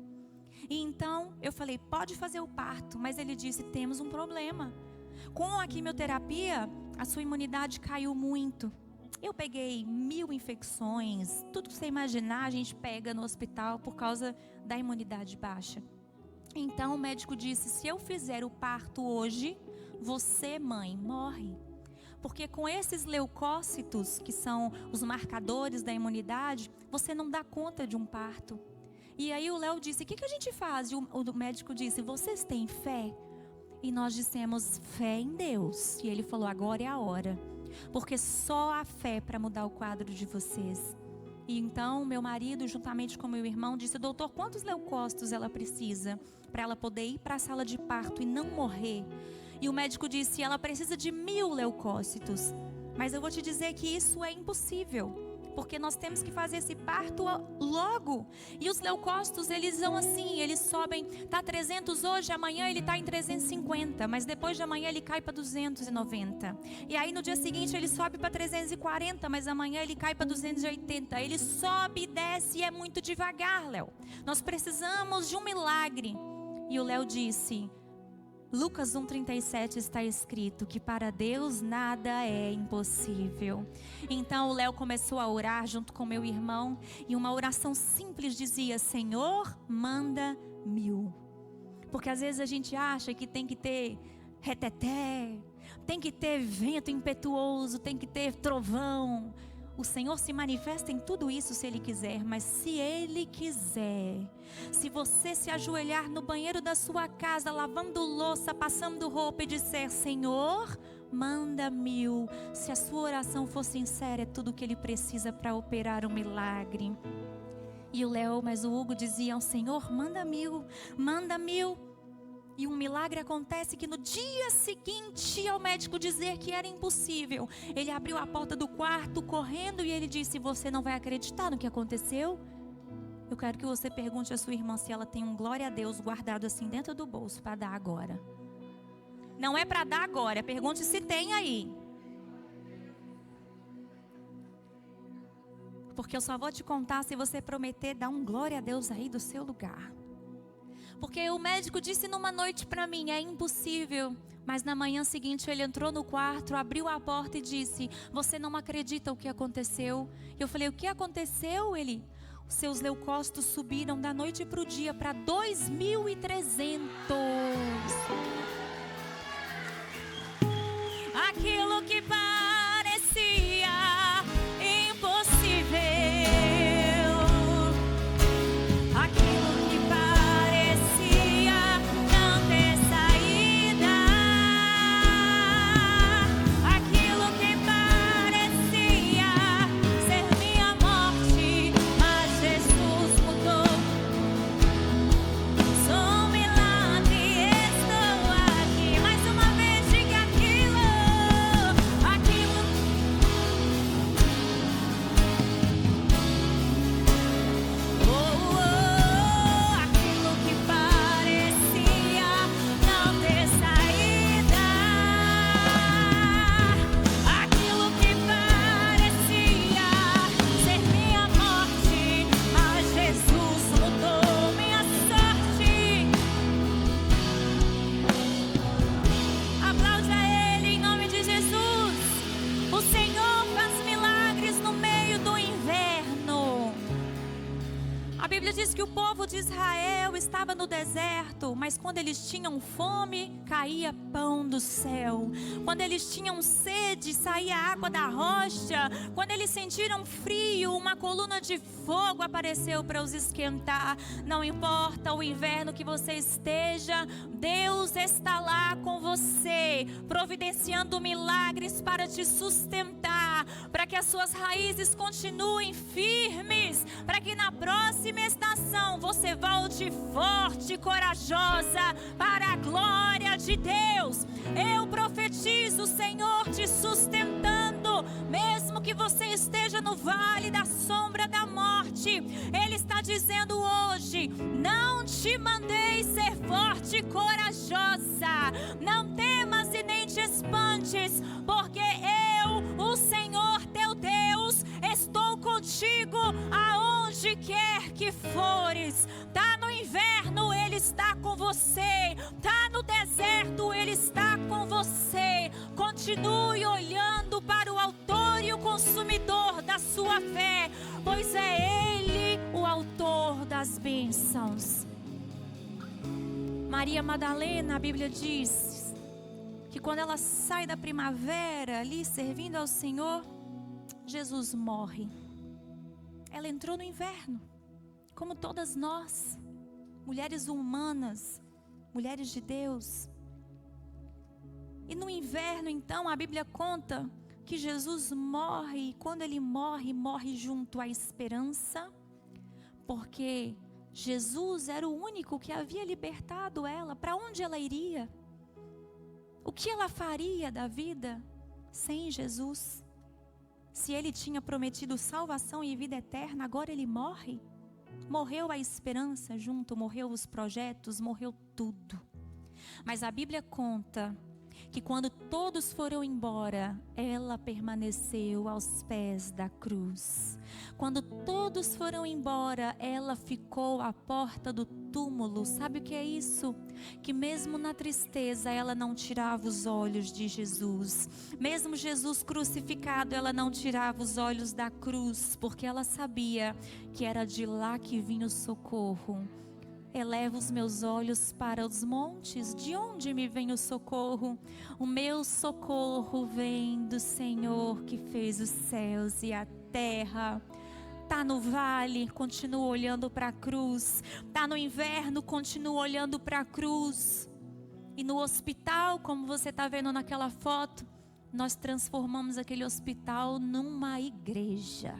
E então eu falei: pode fazer o parto. Mas ele disse: temos um problema. Com a quimioterapia, a sua imunidade caiu muito. Eu peguei 1000 infecções, tudo que você imaginar a gente pega no hospital por causa da imunidade baixa. Então o médico disse: se eu fizer o parto hoje, você, mãe, morre. Porque com esses leucócitos, que são os marcadores da imunidade, você não dá conta de um parto. E aí o Léo disse: o que a gente faz? E o médico disse: vocês têm fé? E nós dissemos: fé em Deus. E ele falou: agora é a hora. Porque só a fé para mudar o quadro de vocês. E então meu marido, juntamente com meu irmão, disse: doutor, quantos leucócitos ela precisa para ela poder ir para a sala de parto e não morrer? E o médico disse: ela precisa de 1000 leucócitos. Mas eu vou te dizer que isso é impossível. Porque nós temos que fazer esse parto logo. E os leucócitos, eles são assim, eles sobem, tá 300 hoje, amanhã ele tá em 350, mas depois de amanhã ele cai para 290. E aí no dia seguinte ele sobe para 340, mas amanhã ele cai para 280. Ele sobe e desce e é muito devagar, Léo. Nós precisamos de um milagre. E o Léo disse: Lucas 1,37 está escrito que para Deus nada é impossível. Então o Léo começou a orar junto com meu irmão. E uma oração simples dizia: Senhor, manda 1000. Porque às vezes a gente acha que tem que ter reteté, tem que ter vento impetuoso, tem que ter trovão. O Senhor se manifesta em tudo isso se Ele quiser, mas se Ele quiser, se você se ajoelhar no banheiro da sua casa, lavando louça, passando roupa e disser: Senhor, manda 1000. Se a sua oração for sincera, é tudo o que Ele precisa para operar um milagre. E o Léo, mas o Hugo diziam: Senhor, manda 1000, manda 1000. E um milagre acontece que no dia seguinte ao médico dizer que era impossível, ele abriu a porta do quarto correndo e ele disse: você não vai acreditar no que aconteceu? Eu quero que você pergunte à sua irmã se ela tem um glória a Deus guardado assim dentro do bolso para dar agora. Não é para dar agora, pergunte se tem aí. Porque eu só vou te contar se você prometer dar um glória a Deus aí do seu lugar. Porque o médico disse numa noite para mim: é impossível. Mas na manhã seguinte ele entrou no quarto, abriu a porta e disse: você não acredita o que aconteceu? Eu falei: o que aconteceu? Ele: os seus leucócitos subiram da noite para o dia para 2.300. Aquilo que parecia impossível, aquilo Israel estava no deserto, mas quando eles tinham fome, caía pão do céu. Quando eles tinham sede, saía água da rocha. Quando eles sentiram frio, uma coluna de fogo apareceu para os esquentar. Não importa o inverno que você esteja, Deus está lá com você, providenciando milagres para te sustentar, para que as suas raízes continuem firmes, para que na próxima estação você volte forte e corajosa para a glória de Deus. Eu profetizo o Senhor te sustentando, mesmo que você esteja no vale da sombra da morte. Ele está dizendo hoje: não te mandei ser forte e corajosa, não temas e nem te espantes, porque eu, o Senhor teu Deus, estou contigo aonde quer que fores. Tá no inverno, Ele está com você. Tá no deserto, Ele está com você. Continue olhando para o autor e o consumidor da sua fé, pois é Ele o autor das bênçãos. Maria Madalena, a Bíblia diz que quando ela sai da primavera ali servindo ao Senhor, Jesus morre. Ela entrou no inverno, como todas nós, mulheres humanas, mulheres de Deus. E no inverno, então, a Bíblia conta que Jesus morre, e quando Ele morre, morre junto à esperança, porque Jesus era o único que havia libertado ela. Para onde ela iria? O que ela faria da vida sem Jesus? Se Ele tinha prometido salvação e vida eterna, agora Ele morre. Morreu a esperança junto, morreu os projetos, morreu tudo. Mas a Bíblia conta que quando todos foram embora, ela permaneceu aos pés da cruz. Quando todos foram embora, ela ficou à porta do túmulo. Sabe o que é isso? Que mesmo na tristeza, ela não tirava os olhos de Jesus. Mesmo Jesus crucificado, ela não tirava os olhos da cruz, porque ela sabia que era de lá que vinha o socorro. Elevo os meus olhos para os montes, de onde me vem o socorro? O meu socorro vem do Senhor que fez os céus e a terra. Tá no vale, continua olhando para a cruz. Tá no inverno, continua olhando para a cruz. E no hospital, como você está vendo naquela foto, nós transformamos aquele hospital numa igreja.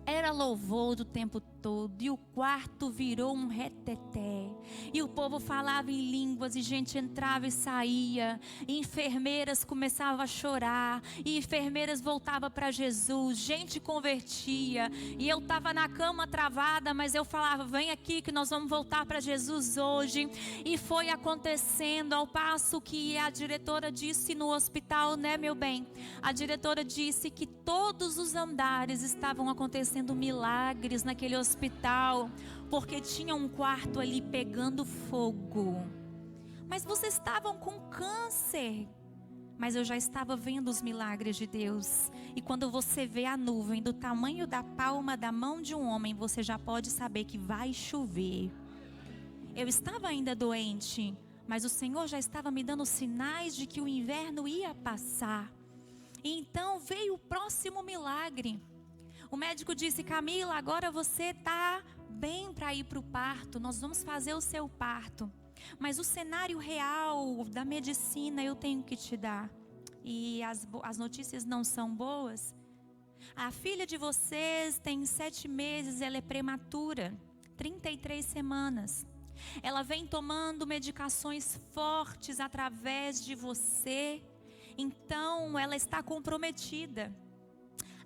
Era louvor do tempo todo, e o quarto virou um reteté, e o povo falava em línguas, e gente entrava e saía, e enfermeiras começavam a chorar, e enfermeiras voltavam para Jesus, gente convertia, e eu estava na cama travada, mas eu falava: vem aqui que nós vamos voltar para Jesus hoje. E foi acontecendo, ao passo que a diretora disse no hospital, né, meu bem? A diretora disse que todos os andares estavam acontecendo milagres naquele hospital, porque tinha um quarto ali pegando fogo. Mas vocês estavam com câncer. Mas eu já estava vendo os milagres de Deus. E quando você vê a nuvem do tamanho da palma da mão de um homem, você já pode saber que vai chover. Eu estava ainda doente, mas o Senhor já estava me dando sinais de que o inverno ia passar. E então veio o próximo milagre. O médico disse: Camila, agora você está bem para ir para o parto, nós vamos fazer o seu parto. Mas o cenário real da medicina eu tenho que te dar. E as notícias não são boas. A filha de vocês tem 7 meses, ela é prematura, 33 semanas. Ela vem tomando medicações fortes através de você. Então ela está comprometida.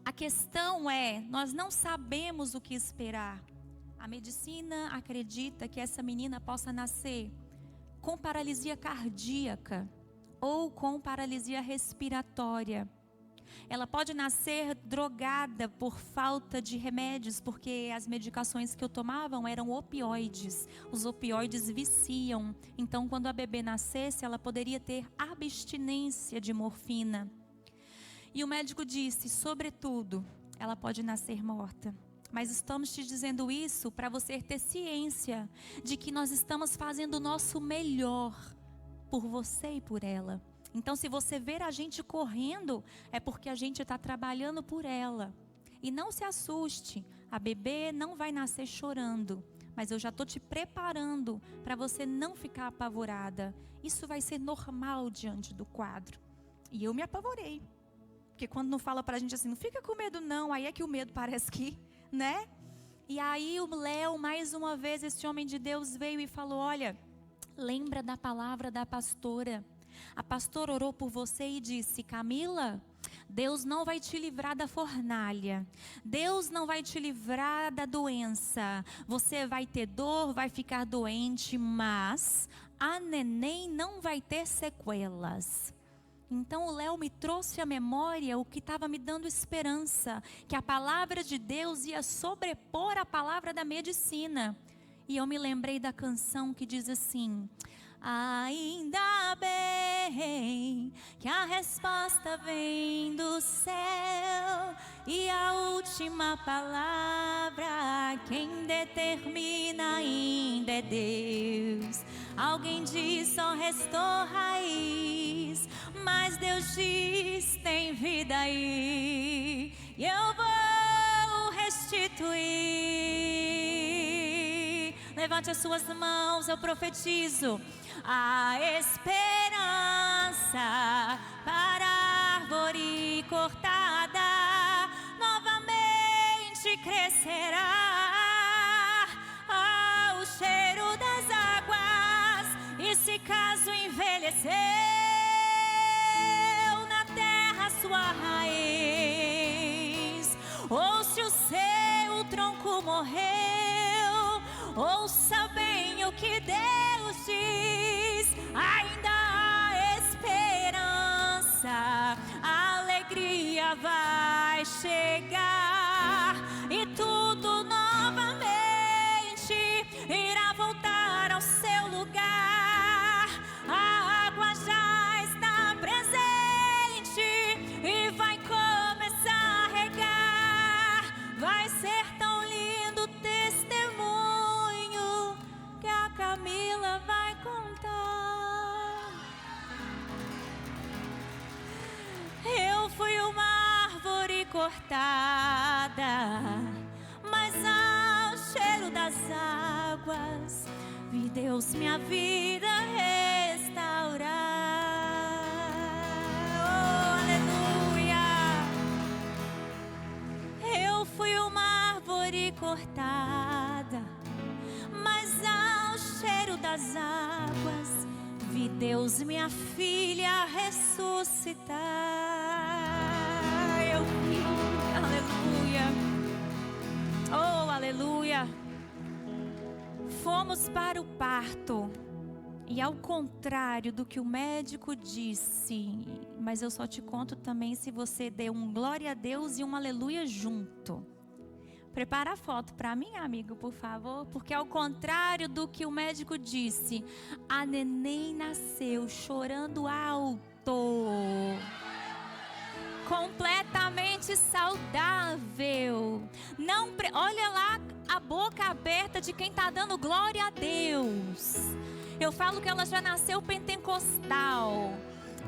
A questão é, nós não sabemos o que esperar. A medicina acredita que essa menina possa nascer com paralisia cardíaca ou com paralisia respiratória. Ela pode nascer drogada por falta de remédios, porque as medicações que eu tomava eram opioides. Os opioides viciam. Então, quando a bebê nascesse, ela poderia ter abstinência de morfina. E o médico disse, sobretudo, ela pode nascer morta. Mas estamos te dizendo isso para você ter ciência de que nós estamos fazendo o nosso melhor por você e por ela. Então, se você ver a gente correndo, é porque a gente está trabalhando por ela. E não se assuste, a bebê não vai nascer chorando. Mas eu já estou te preparando para você não ficar apavorada. Isso vai ser normal diante do quadro. E eu me apavorei. Porque quando não fala para a gente assim, não fica com medo não, aí é que o medo parece que, né? E aí o Léo, mais uma vez, esse homem de Deus veio e falou, olha, lembra da palavra da pastora. A pastora orou por você e disse, Camila, Deus não vai te livrar da fornalha. Deus não vai te livrar da doença. Você vai ter dor, vai ficar doente, mas a neném não vai ter sequelas. Então o Léo me trouxe à memória o que estava me dando esperança, que a palavra de Deus ia sobrepor a palavra da medicina. E eu me lembrei da canção que diz assim, ainda bem que a resposta vem do céu e a última palavra quem determina ainda é Deus. Alguém diz só restou raiz, mas Deus diz tem vida aí e eu vou restituir. Levante as suas mãos, eu profetizo a esperança para a árvore cortada novamente crescerá ao cheiro das águas. E se caso envelheceu na terra sua raiz, ou se o seu tronco morreu, ouça bem o que Deus diz, ainda há esperança, a alegria vai chegar e tudo novamente irá voltar ao seu lugar. A água já está presente e vai começar a regar. Vai ser tão lindo o testemunho que a Camila vai contar. Eu fui uma árvore cortada, mas ao cheiro das águas vi Deus minha vida restaurar. Oh, aleluia! Eu fui uma árvore cortada, mas ao cheiro das águas vi Deus minha filha ressuscitar. Eu vi, aleluia. Oh, aleluia. Fomos para o parto. E ao contrário do que o médico disse, mas eu só te conto também se você der um glória a Deus e um aleluia junto. Prepara a foto para mim, amigo, por favor. Porque ao contrário do que o médico disse, a neném nasceu chorando alto. Completamente saudável. Não, olha lá a boca aberta de quem está dando glória a Deus. Eu falo que ela já nasceu pentecostal.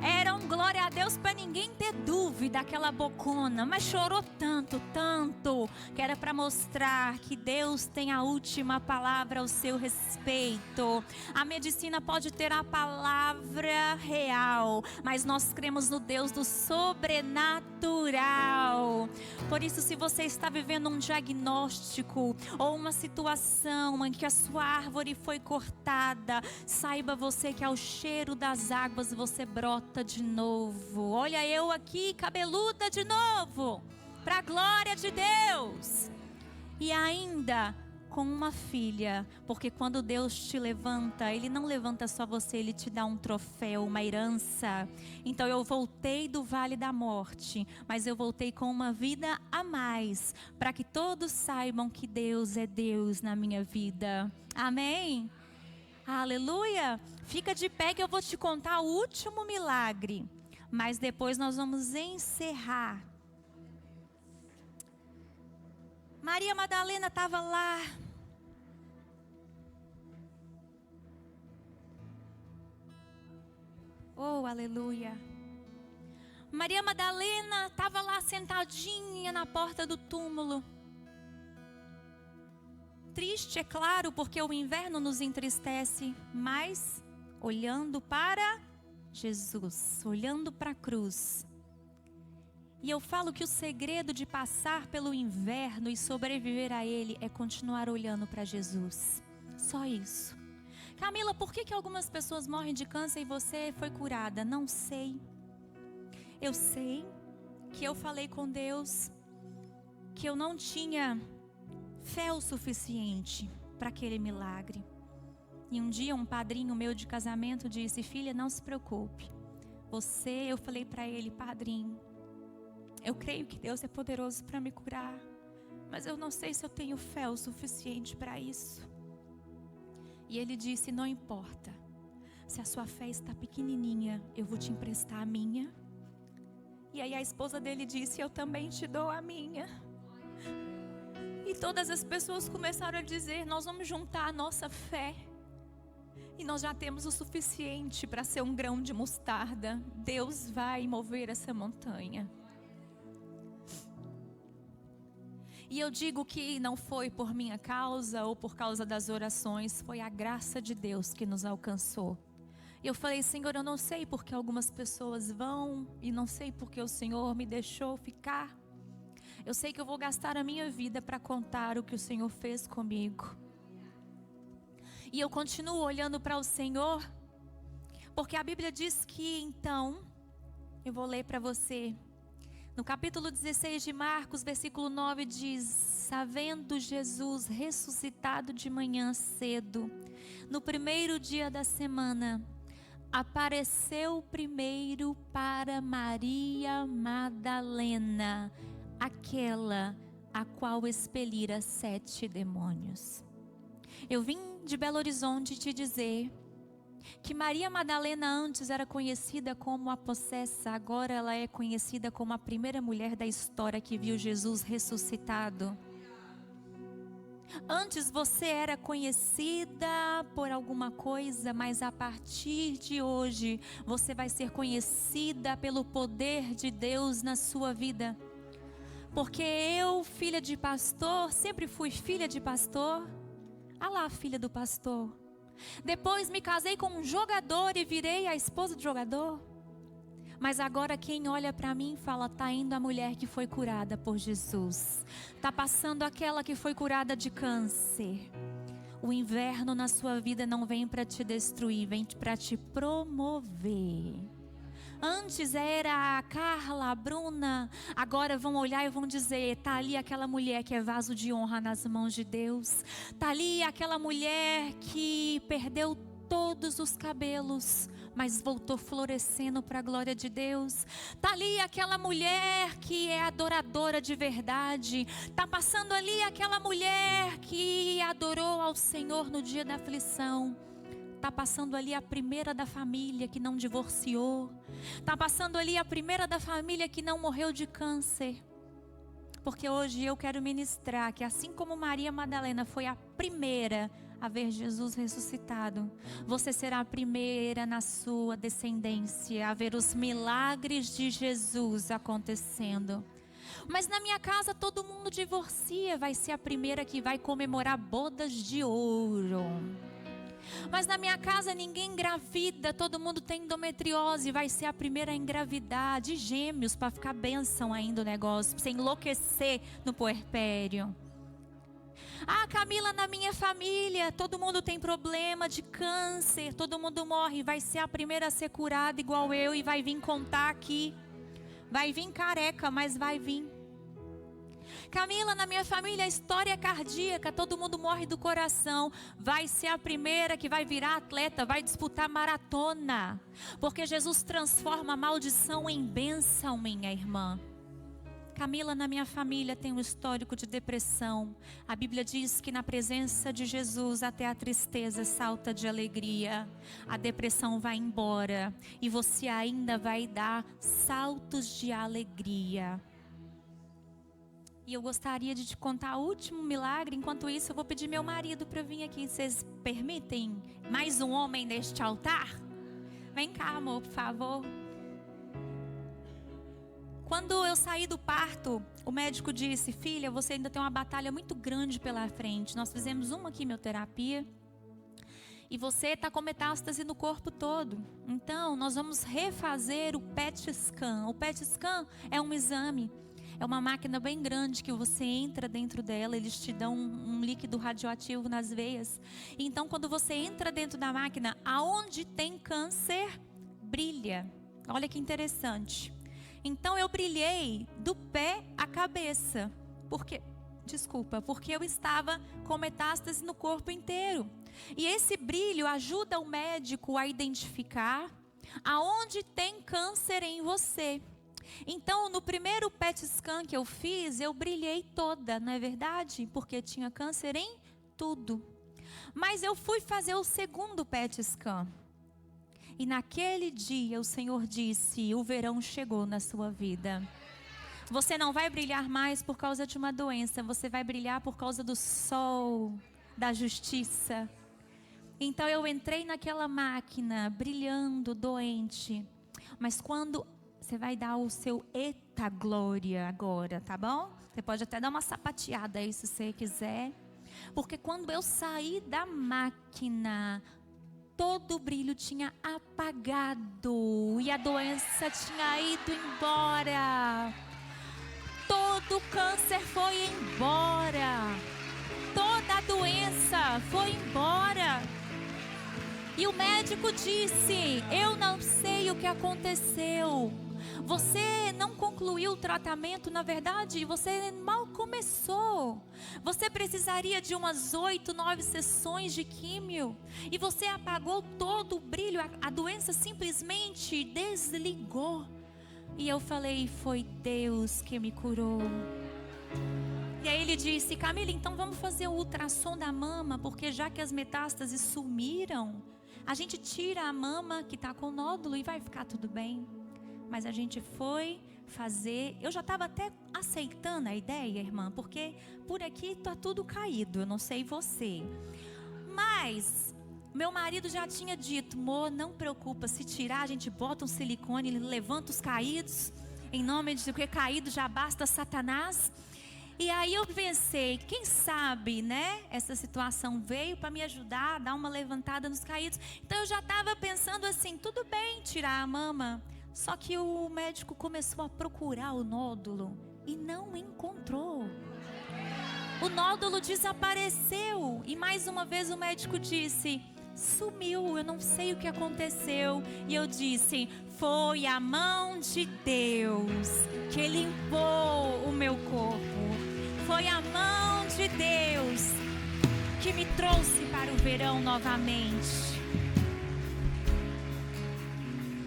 Era um glória a Deus para ninguém ter dúvida, aquela bocona. Mas chorou tanto, tanto, que era para mostrar que Deus tem a última palavra ao seu respeito. A medicina pode ter a palavra real, mas nós cremos no Deus do sobrenatural. Por isso, se você está vivendo um diagnóstico ou uma situação em que a sua árvore foi cortada, saiba você que ao cheiro das águas você brota de novo. Olha eu aqui, cabeluda de novo, para a glória de Deus. E ainda com uma filha, porque quando Deus te levanta, Ele não levanta só você, Ele te dá um troféu, uma herança. Então eu voltei do vale da morte, mas eu voltei com uma vida a mais, para que todos saibam que Deus é Deus na minha vida. Amém? Aleluia! Fica de pé que eu vou te contar o último milagre. Mas depois nós vamos encerrar. Maria Madalena estava lá. Oh, aleluia. Maria Madalena estava lá sentadinha na porta do túmulo. Triste, é claro, porque o inverno nos entristece, mas olhando para Jesus, olhando para a cruz. E eu falo que o segredo de passar pelo inverno e sobreviver a ele é continuar olhando para Jesus. Só isso. Camila, por que algumas pessoas morrem de câncer e você foi curada? Não sei. Eu sei que eu falei com Deus que eu não tinha fé o suficiente para aquele milagre. E um dia um padrinho meu de casamento disse: filha, não se preocupe. Eu falei para ele: padrinho, eu creio que Deus é poderoso para me curar, mas eu não sei se eu tenho fé o suficiente para isso. E ele disse: não importa, se a sua fé está pequenininha, eu vou te emprestar a minha. E aí a esposa dele disse: eu também te dou a minha. E todas as pessoas começaram a dizer: nós vamos juntar a nossa fé. E nós já temos o suficiente para ser um grão de mostarda. Deus vai mover essa montanha. E eu digo que não foi por minha causa ou por causa das orações, foi a graça de Deus que nos alcançou. E eu falei: Senhor, eu não sei porque algumas pessoas vão, e não sei porque o Senhor me deixou ficar. Eu sei que eu vou gastar a minha vida para contar o que o Senhor fez comigo. E eu continuo olhando para o Senhor, porque a Bíblia diz que então, eu vou ler para você. No capítulo 16 de Marcos, versículo 9 diz: havendo Jesus ressuscitado de manhã cedo, no primeiro dia da semana, apareceu primeiro para Maria Madalena, aquela a qual expelira 7 demônios. Eu vim de Belo Horizonte te dizer que Maria Madalena antes era conhecida como a possessa, agora ela é conhecida como a primeira mulher da história que viu Jesus ressuscitado. Antes você era conhecida por alguma coisa, mas a partir de hoje você vai ser conhecida pelo poder de Deus na sua vida. Porque eu, filha de pastor, sempre fui filha de pastor. Ah lá, filha do pastor. Depois me casei com um jogador e virei a esposa do jogador. Mas agora quem olha para mim fala: tá indo a mulher que foi curada por Jesus. Tá passando aquela que foi curada de câncer. O inverno na sua vida não vem para te destruir, vem para te promover. Antes era a Carla, a Bruna, agora vão olhar e vão dizer: tá ali aquela mulher que é vaso de honra nas mãos de Deus. Tá ali aquela mulher que perdeu todos os cabelos, mas voltou florescendo para a glória de Deus. Tá ali aquela mulher que é adoradora de verdade. Tá passando ali aquela mulher que adorou ao Senhor no dia da aflição. Tá passando ali a primeira da família que não divorciou. Tá passando ali a primeira da família que não morreu de câncer. Porque hoje eu quero ministrar que assim como Maria Madalena foi a primeira a ver Jesus ressuscitado, você será a primeira na sua descendência a ver os milagres de Jesus acontecendo. Mas na minha casa todo mundo divorcia, vai ser a primeira que vai comemorar bodas de ouro. Mas na minha casa ninguém engravida, todo mundo tem endometriose, vai ser a primeira a engravidar, de gêmeos, para ficar bênção ainda o negócio, para você enlouquecer no puerpério. Ah, Camila, na minha família todo mundo tem problema de câncer, todo mundo morre, vai ser a primeira a ser curada igual eu e vai vir contar aqui. Vai vir careca, mas vai vir. Camila, na minha família a história é cardíaca, todo mundo morre do coração. Vai ser a primeira que vai virar atleta, vai disputar maratona. Porque Jesus transforma a maldição em bênção, minha irmã. Camila, na minha família tem um histórico de depressão. A Bíblia diz que na presença de Jesus até a tristeza salta de alegria. A depressão vai embora e você ainda vai dar saltos de alegria. E eu gostaria de te contar o último milagre. Enquanto isso, eu vou pedir meu marido para vir aqui. Vocês permitem mais um homem neste altar? Vem cá, amor, por favor. Quando eu saí do parto, o médico disse: filha, você ainda tem uma batalha muito grande pela frente. Nós fizemos uma quimioterapia e você está com metástase no corpo todo. Então, nós vamos refazer o PET scan. O PET scan é um exame. É uma máquina bem grande que você entra dentro dela, eles te dão um líquido radioativo nas veias. Então, quando você entra dentro da máquina, aonde tem câncer, brilha. Olha que interessante. Então, eu brilhei do pé à cabeça. Porque eu estava com metástase no corpo inteiro. E esse brilho ajuda o médico a identificar aonde tem câncer em você. Então, no primeiro PET scan que eu fiz, eu brilhei toda, não é verdade? Porque tinha câncer em tudo. Mas eu fui fazer o segundo PET scan. E naquele dia o Senhor disse: o verão chegou na sua vida. Você não vai brilhar mais por causa de uma doença, você vai brilhar por causa do sol, da justiça. Então eu entrei naquela máquina, brilhando, doente. Mas quando... Você vai dar o seu eita glória agora, tá bom? Você pode até dar uma sapateada aí se você quiser. Porque quando eu saí da máquina, todo o brilho tinha apagado. E a doença tinha ido embora. Todo o câncer foi embora. Toda a doença foi embora. E o médico disse: eu não sei o que aconteceu. Você não concluiu o tratamento, na verdade, você mal começou. Você precisaria de umas 8, 9 sessões de químio. E você apagou todo o brilho, a doença simplesmente desligou. E eu falei: foi Deus que me curou. E aí ele disse: Camila, então vamos fazer o ultrassom da mama, porque já que as metástases sumiram, a gente tira a mama que está com nódulo e vai ficar tudo bem. Mas a gente foi fazer, eu já estava até aceitando a ideia, irmã, porque por aqui está tudo caído, eu não sei você. Mas meu marido já tinha dito: amor, não preocupa, se tirar a gente bota um silicone, ele levanta os caídos, em nome de Deus, porque caído já basta Satanás. E aí eu pensei, quem sabe, né? Essa situação veio para me ajudar a dar uma levantada nos caídos. Então eu já estava pensando assim: tudo bem tirar a mama. Só que o médico começou a procurar o nódulo e não encontrou. O nódulo desapareceu. E mais uma vez o médico disse: sumiu, eu não sei o que aconteceu. E eu disse: foi a mão de Deus que limpou o meu corpo. Foi a mão de Deus que me trouxe para o verão novamente.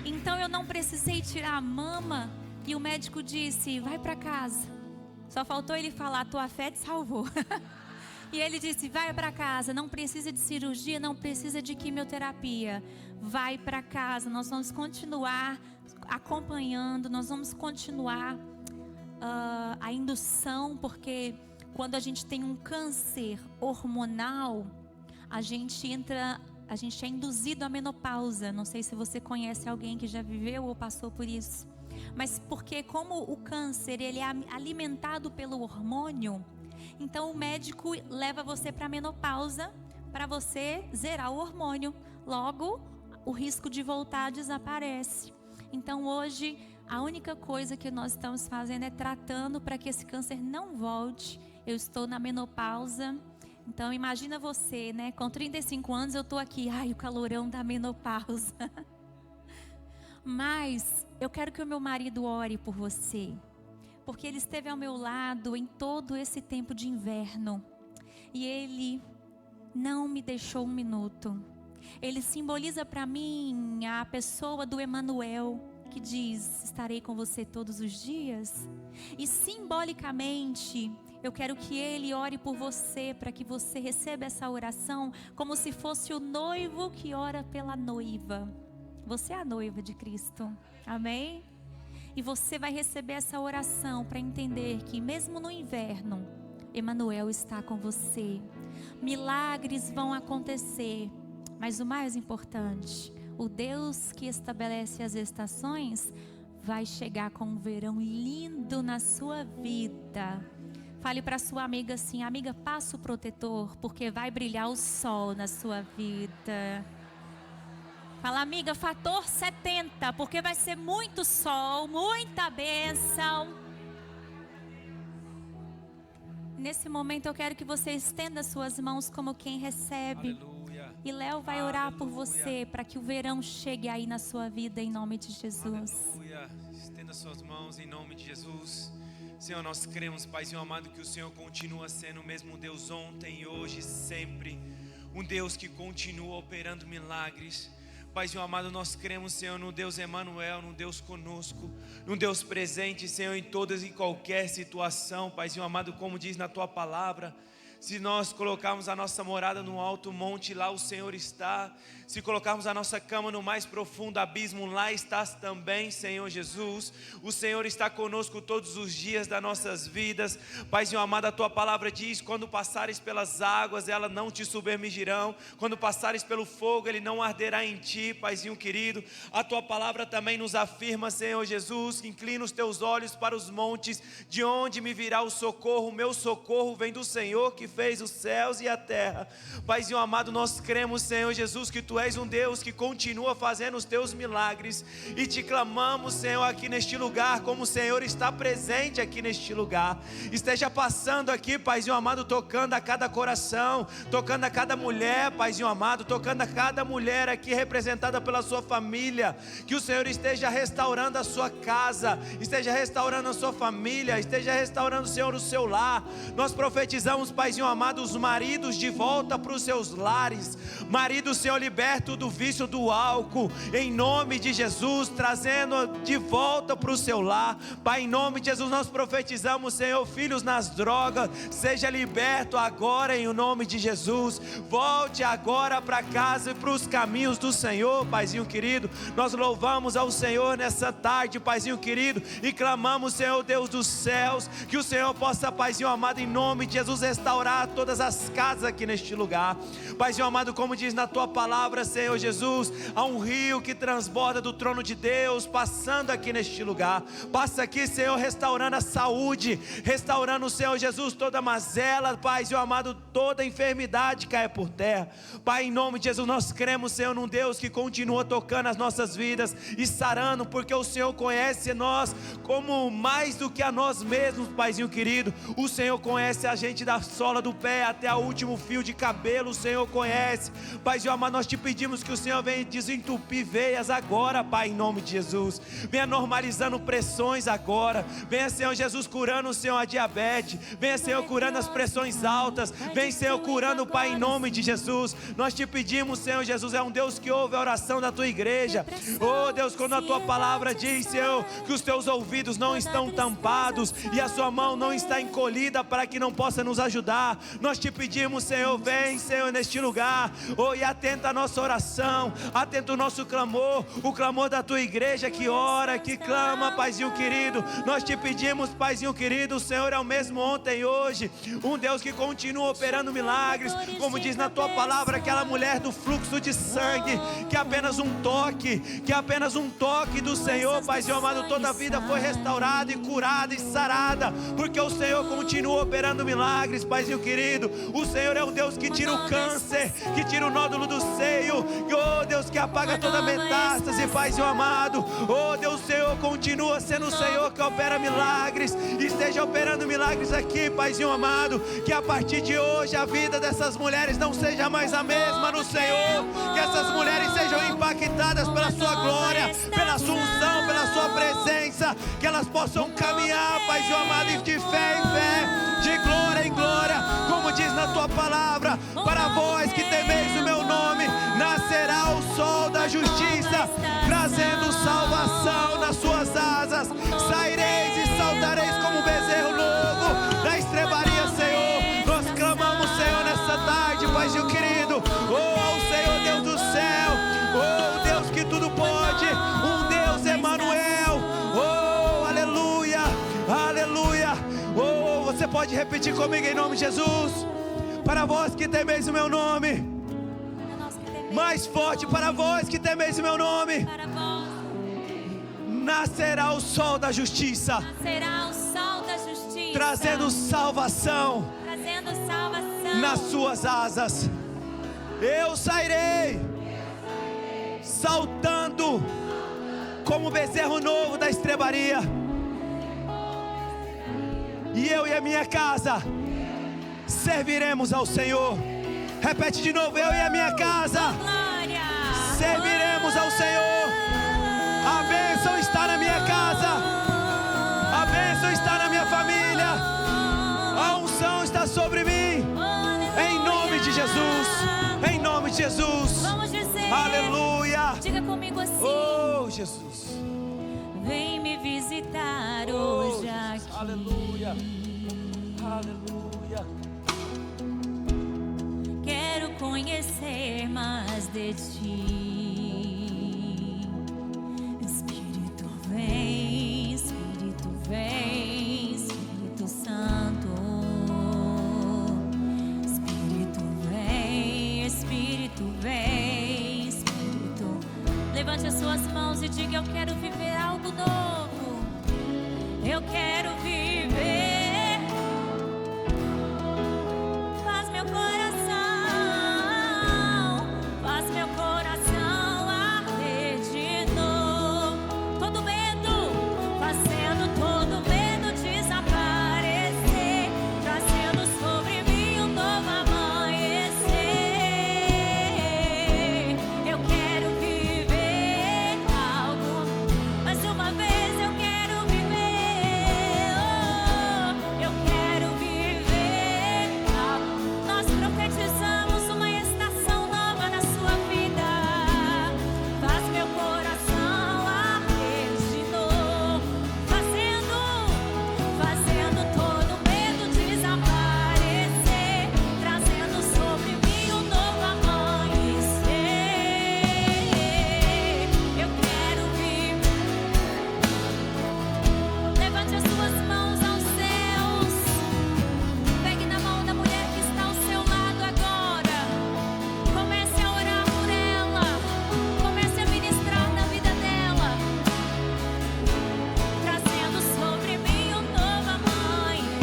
Então eu não precisei tirar a mama. E o médico disse: vai para casa. Só faltou ele falar: tua fé te salvou. E ele disse: vai para casa, não precisa de cirurgia, não precisa de quimioterapia. Vai para casa, nós vamos continuar acompanhando, nós vamos continuar a indução, porque quando a gente tem um câncer hormonal, a gente é induzido à menopausa. Não sei se você conhece alguém que já viveu ou passou por isso. Mas porque como o câncer ele é alimentado pelo hormônio, então o médico leva você para a menopausa para você zerar o hormônio. Logo, o risco de voltar desaparece. Então hoje a única coisa que nós estamos fazendo é tratando para que esse câncer não volte. Eu estou na menopausa. Então imagina você, né? Com 35 anos eu estou aqui, o calorão da menopausa. Mas eu quero que o meu marido ore por você, porque ele esteve ao meu lado em todo esse tempo de inverno. E ele não me deixou um minuto. Ele simboliza para mim a pessoa do Emanuel, que diz: estarei com você todos os dias. E simbolicamente, eu quero que ele ore por você, para que você receba essa oração como se fosse o noivo que ora pela noiva. Você é a noiva de Cristo, amém? E você vai receber essa oração para entender que mesmo no inverno, Emanuel está com você. Milagres vão acontecer, mas o mais importante, o Deus que estabelece as estações vai chegar com um verão lindo na sua vida. Fale para sua amiga assim: amiga, passa o protetor, porque vai brilhar o sol na sua vida. Fala, amiga, fator 70, porque vai ser muito sol, muita bênção. Nesse momento eu quero que você estenda suas mãos como quem recebe. Aleluia. E Léo vai orar por você, para que o verão chegue aí na sua vida, em nome de Jesus. Aleluia. Estenda suas mãos em nome de Jesus. Senhor, nós cremos, Paizinho amado, que o Senhor continua sendo o mesmo Deus ontem, hoje e sempre. Um Deus que continua operando milagres. Paizinho amado, nós cremos, Senhor, no Deus Emanuel, no Deus conosco, no Deus presente, Senhor, em todas e qualquer situação. Paizinho amado, como diz na Tua palavra, se nós colocarmos a nossa morada no alto monte, lá o Senhor está. Se colocarmos a nossa cama no mais profundo abismo, lá estás também, Senhor Jesus. O Senhor está conosco todos os dias das nossas vidas. Paizinho amado, a Tua palavra diz: quando passares pelas águas, elas não te submergirão. Quando passares pelo fogo, ele não arderá em ti, Paizinho querido. A Tua palavra também nos afirma, Senhor Jesus, que inclina os Teus olhos para os montes, de onde me virá o socorro. O meu socorro vem do Senhor, que fez os céus e a terra. Paizinho amado, nós cremos, Senhor Jesus, que Tu és um Deus que continua fazendo os Teus milagres, e te clamamos, Senhor, aqui neste lugar, como o Senhor está presente aqui neste lugar. Esteja passando aqui, Paizinho amado, tocando a cada coração, tocando a cada mulher, Paizinho amado, tocando a cada mulher aqui representada pela sua família. Que o Senhor esteja restaurando a sua casa, esteja restaurando a sua família, esteja restaurando, Senhor, o seu lar. Nós profetizamos, Paizinho amado, os maridos de volta para os seus lares. Marido, Senhor, liberto do vício do álcool, em nome de Jesus, trazendo de volta para o seu lar. Pai, em nome de Jesus, nós profetizamos, Senhor, filhos nas drogas, seja liberto agora em nome de Jesus. Volte agora para casa e para os caminhos do Senhor, Paizinho querido. Nós louvamos ao Senhor nessa tarde, Paizinho querido, e clamamos, Senhor Deus dos céus, que o Senhor possa, Paizinho amado, em nome de Jesus, restaurar todas as casas aqui neste lugar. Paizinho amado, como diz na Tua palavra, Senhor Jesus, há um rio que transborda do trono de Deus, passando aqui neste lugar. Passa aqui, Senhor, restaurando a saúde, restaurando, Senhor Jesus, toda mazela, Paizinho amado, toda enfermidade cai por terra. Pai, em nome de Jesus, nós cremos, Senhor, num Deus que continua tocando as nossas vidas e sarando, porque o Senhor conhece nós como mais do que a nós mesmos, Paizinho querido. O Senhor conhece a gente da sola do pé até o último fio de cabelo, o Senhor conhece. Paizinho amado, nós te pedimos que o Senhor venha desentupir veias agora, Pai, em nome de Jesus. Venha normalizando pressões agora. Venha, Senhor Jesus, curando, Senhor, a diabetes. Venha, Senhor, curando as pressões altas. Venha, Senhor, curando, Pai, em nome de Jesus. Nós te pedimos, Senhor Jesus, é um Deus que ouve a oração da Tua igreja. Oh Deus, quando a Tua palavra diz, Senhor, que os Teus ouvidos não estão tampados e a Sua mão não está encolhida para que não possa nos ajudar, nós te pedimos, Senhor, vem, Senhor, neste lugar. Oh, e atenta a nossa oração, atenta o nosso clamor, o clamor da Tua igreja que ora, que clama, Paizinho querido. Nós te pedimos, Paizinho querido, o Senhor é o mesmo ontem e hoje, um Deus que continua operando milagres, como diz na Tua palavra, aquela mulher do fluxo de sangue, que apenas um toque do Senhor, Paizinho amado, toda a vida foi restaurada e curada e sarada, porque o Senhor continua operando milagres, Paizinho querido. O Senhor é um Deus que tira o câncer, que tira o nódulo do seio, oh Deus, que apaga toda metástase, Paizinho amado. Oh Deus, o Senhor continua sendo o Senhor que opera milagres, esteja operando milagres aqui, Paizinho amado, que a partir de hoje a vida dessas mulheres não seja mais a mesma no Senhor, que essas mulheres sejam impactadas pela Sua glória, pela Sua unção, pela Sua presença, que elas possam caminhar, Paizinho amado, de fé em fé, de glória em glória, como diz na Tua palavra: para vós que temeis o meu nome, nascerá o sol da justiça, trazendo salvação nas suas asas. Saireis e saltareis como um bezerro novo da estrebaria, Senhor. Nós clamamos, Senhor, nessa tarde, Paizinho querido, oh Senhor Deus do céu, oh Deus que tudo pode, um Deus Emanuel, oh pode repetir comigo em nome de Jesus. Para vós que temeis o meu nome. Mais forte, para vós que temeis o meu nome. Para vós nascerá o sol da justiça. nascerá o sol da justiça, Trazendo salvação nas suas asas. Eu sairei saltando como bezerro novo da estrebaria. E eu e a minha casa serviremos ao Senhor. Repete de novo: eu e a minha casa serviremos ao Senhor. A bênção está na minha casa. A bênção está na minha família. A unção está sobre mim. Em nome de Jesus. Em nome de Jesus. Vamos dizer, aleluia. diga comigo assim: oh Jesus, vem me visitar hoje aqui. Aleluia. Aleluia. Quero conhecer mais de ti. Espírito vem, Espírito vem, Espírito Santo. Espírito vem, Espírito vem, Espírito. Levante as suas mãos e diga: eu quero viver algo novo. Eu quero viver. Faz meu coração arder de novo. Todo medo, fazendo todo medo desaparecer, trazendo sobre mim um novo amanhecer. Eu quero viver algo, mais uma vez eu quero viver. Eu quero viver algo. Nós profetizamos uma estação nova na sua vida. Faz meu coração arder de novo, fazendo todo medo desaparecer, trazendo sobre mim um novo amanhecer. Eu quero viver. Levante as suas mãos aos céus. Pegue na mão da mulher que está ao seu lado agora. Comece a orar por ela. Comece a ministrar na vida dela, trazendo sobre mim um novo amanhecer.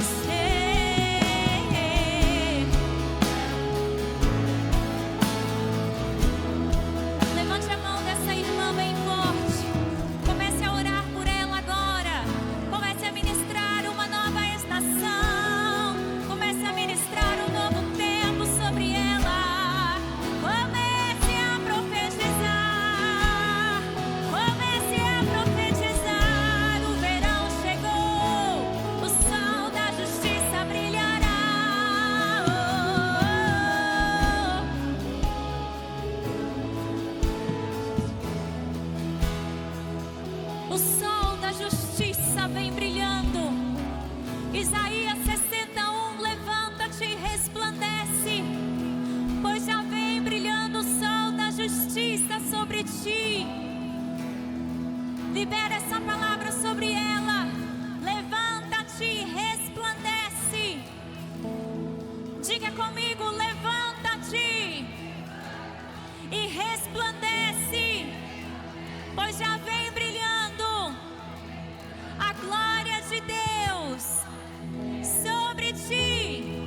Levante a mão dessa irmã bem forte. Comece a orar por ela agora. Comece a ministrar uma nova estação. Comece a ministrar um novo tempo sobre ela. Comece a profetizar. Comece a profetizar. O verão chegou. O sol da justiça brilhará. O sol da justiça vem brilhando. Isaías 61, levanta-te e resplandece, pois já vem brilhando o sol da justiça sobre ti. Libera essa palavra sobre ela. Levanta-te e resplandece. Diga comigo: levanta-te e resplandece, pois já vem brilhando a glória de Deus sobre ti,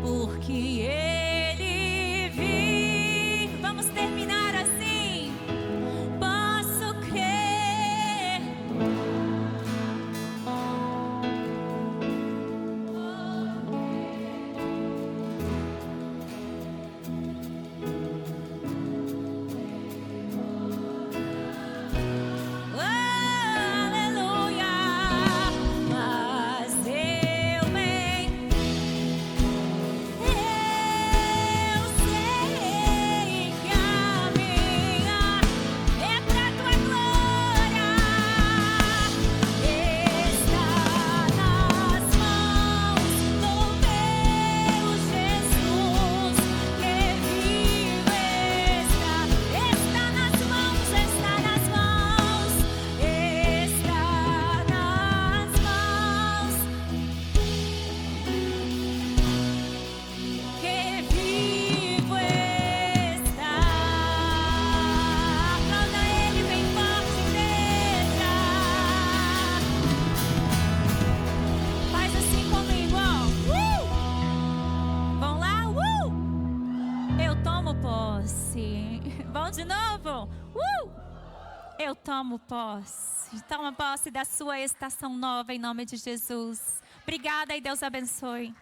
porque Ele vive. Vamos terminar assim. Posso crer. Bom de novo? Eu tomo posse. Toma posse da sua estação nova em nome de Jesus. Obrigada e Deus abençoe.